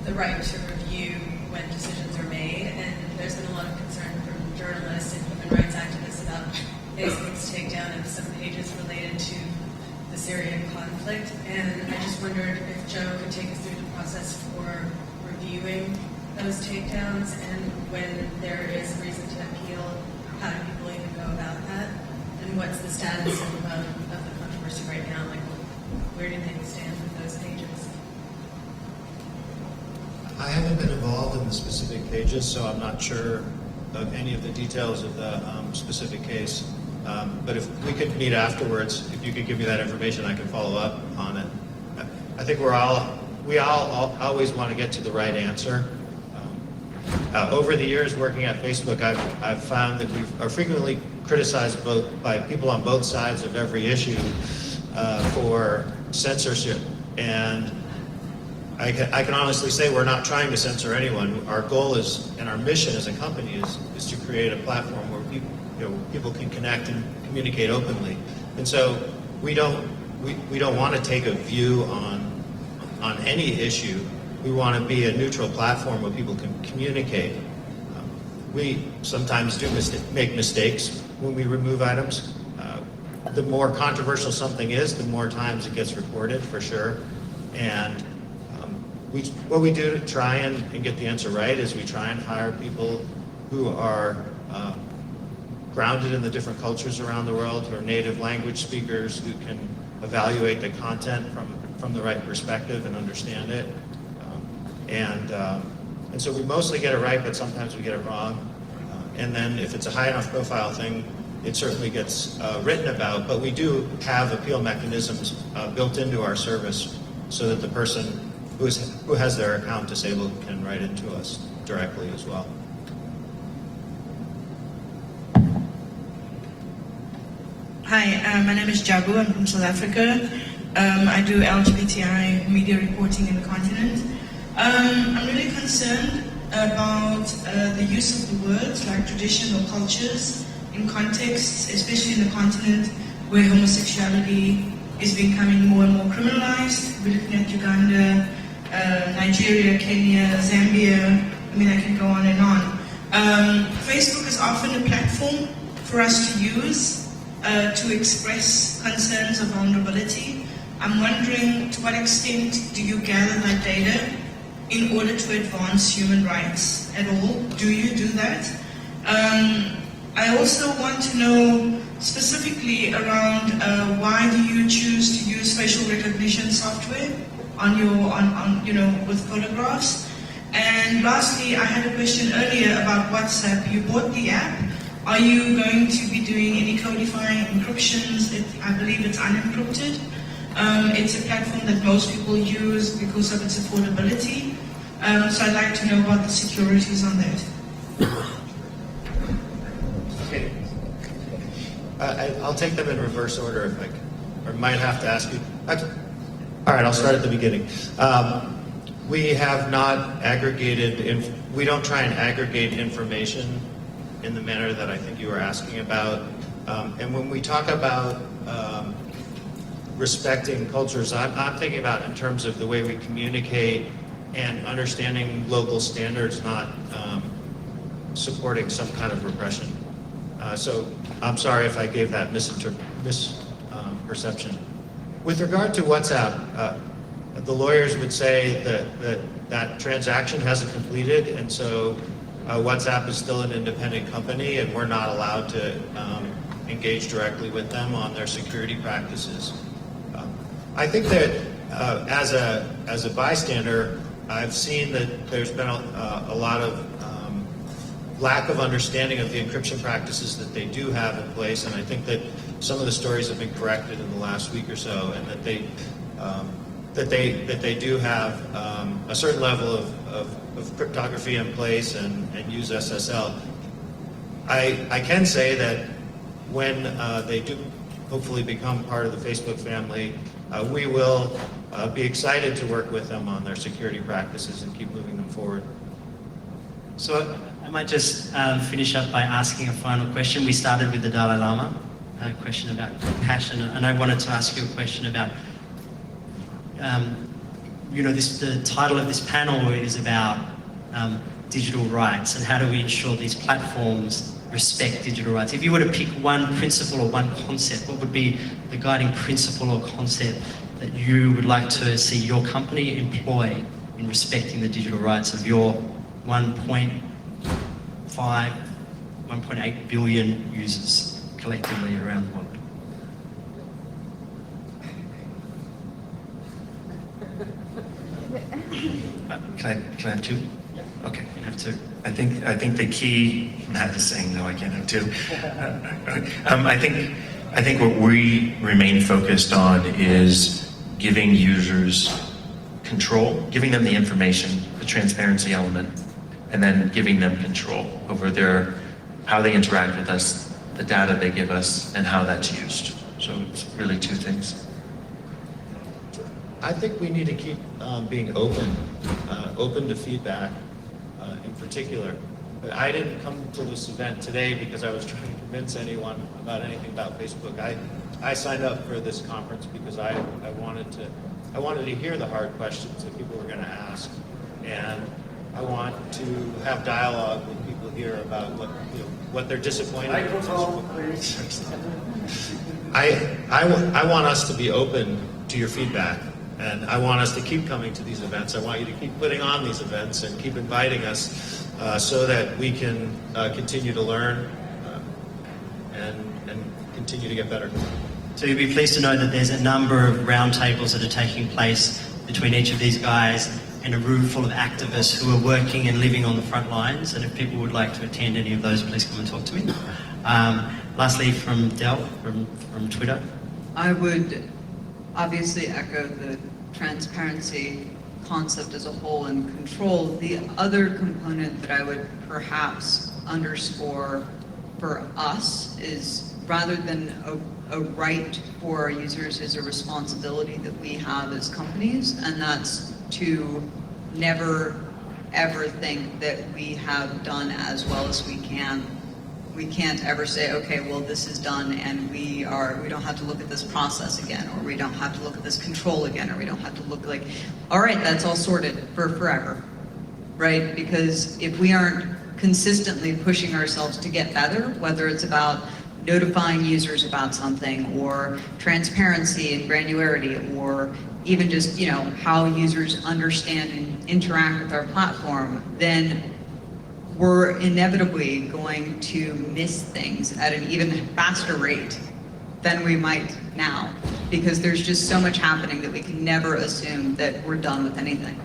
the right to review when decisions are made. And there's been a lot of concern from journalists and human rights activists about Facebook's takedown of some pages related to the Syrian conflict. And I just wondered if Joe could take us through the process for reviewing those takedowns, and when there is reason to appeal, how do people even go about that? And what's the status of the controversy right now? Like, where do they stand with those pages? I haven't been involved in the specific pages, so I'm not sure of any of the details of the specific case. But if we could meet afterwards, if you could give me that information, I can follow up on it. I think we all always want to get to the right answer. Over the years working at Facebook, I've found that we are frequently criticized by people on both sides of every issue for censorship. And I can honestly say we're not trying to censor anyone. Our goal is, and our mission as a company is to create a platform where people can connect and communicate openly. And so we don't want to take a view on any issue. We want to be a neutral platform where people can communicate. We sometimes do make mistakes when we remove items. The more controversial something is, the more times it gets reported, for sure. And what we do to try and get the answer right is we try and hire people who are grounded in the different cultures around the world, who are native language speakers, who can evaluate the content from the right perspective and understand it. And so we mostly get it right, but sometimes we get it wrong. And then if it's a high enough profile thing, it certainly gets written about. But we do have appeal mechanisms built into our service so that the person who has their account disabled can write into us directly as well. Hi, my name is Jabu. I'm from South Africa. I do LGBTI media reporting in the continent. I'm really concerned about the use of the words like tradition or cultures in contexts, especially in the continent where homosexuality is becoming more and more criminalized. We're looking at Uganda, Nigeria, Kenya, Zambia. I mean, I can go on and on. Facebook is often a platform for us to use to express concerns of vulnerability. I'm wondering, to what extent do you gather that data in order to advance human rights at all? Do you do that? I also want to know specifically around why do you choose to use facial recognition software on your with photographs? And lastly, I had a question earlier about WhatsApp. You bought the app. Are you going to be doing any codifying encryptions? I believe it's unencrypted. It's a platform that most people use because of its affordability. So I'd like to know about the securities on that. Okay. I'll take them in reverse order if I can, or might have to ask you. All right, I'll start at the beginning. We have not aggregated, we don't try and aggregate information in the manner that I think you were asking about. And when we talk about respecting cultures, I'm thinking about in terms of the way we communicate and understanding local standards, not supporting some kind of repression. So I'm sorry if I gave that misperception. With regard to WhatsApp, the lawyers would say that transaction hasn't completed, and so WhatsApp is still an independent company, and we're not allowed to engage directly with them on their security practices. I think that as a bystander, I've seen that there's been a lot of lack of understanding of the encryption practices that they do have in place, and I think that some of the stories have been corrected in the last week or so, and that they do have a certain level of cryptography in place and use SSL. I can say that when they do hopefully become part of the Facebook family, we will be excited to work with them on their security practices and keep moving them forward. So I might just finish up by asking a final question. We started with the Dalai Lama, a question about compassion, and I wanted to ask you a question about, the title of this panel is about digital rights and how do we ensure these platforms respect digital rights. If you were to pick one principle or one concept, what would be the guiding principle or concept that you would like to see your company employ in respecting the digital rights of your 1.8 billion users collectively around the world? Can I have two? Okay. You have two. I think the key, Matt is saying no, I can't have two. I think what we remain focused on is giving users control, giving them the information, the transparency element, and then giving them control over how they interact with us, the data they give us, and how that's used. So it's really two things. I think we need to keep being open to feedback in particular. But I didn't come to this event today because I was trying to convince anyone about anything about Facebook. I signed up for this conference because I wanted to hear the hard questions that people were going to ask, and I want to have dialogue with people here about what they're disappointed in. I want us to be open to your feedback. And I want us to keep coming to these events. I want you to keep putting on these events and keep inviting us so that we can continue to learn and continue to get better. So you'll be pleased to know that there's a number of roundtables that are taking place between each of these guys and a room full of activists who are working and living on the front lines. And if people would like to attend any of those, please come and talk to me. Lastly, from Del, from Twitter. I would obviously echo the transparency concept as a whole and control. The other component that I would perhaps underscore for us is rather than a right for our users is a responsibility that we have as companies, and that's to never ever think that we have done as well as we can. We can't ever say, okay, well, this is done, and we don't have to look at this process again, or we don't have to look at this control again, or we don't have to look like, all right, that's all sorted for forever, right? Because if we aren't consistently pushing ourselves to get better, whether it's about notifying users about something, or transparency and granularity, or even just, you know, how users understand and interact with our platform, then we're inevitably going to miss things at an even faster rate than we might now, because there's just so much happening that we can never assume that we're done with anything.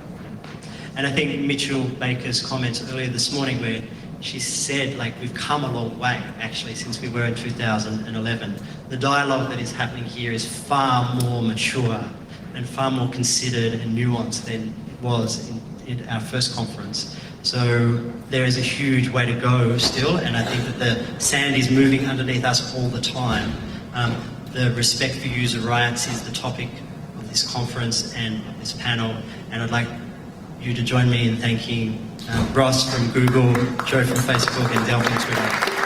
And I think Mitchell Baker's comments earlier this morning, where she said, like, we've come a long way actually since we were in 2011. The dialogue that is happening here is far more mature and far more considered and nuanced than it was in our first conference. So there is a huge way to go still, and I think that the sand is moving underneath us all the time. The respect for user rights is the topic of this conference and of this panel, and I'd like you to join me in thanking Ross from Google, Joe from Facebook, and Del from Twitter.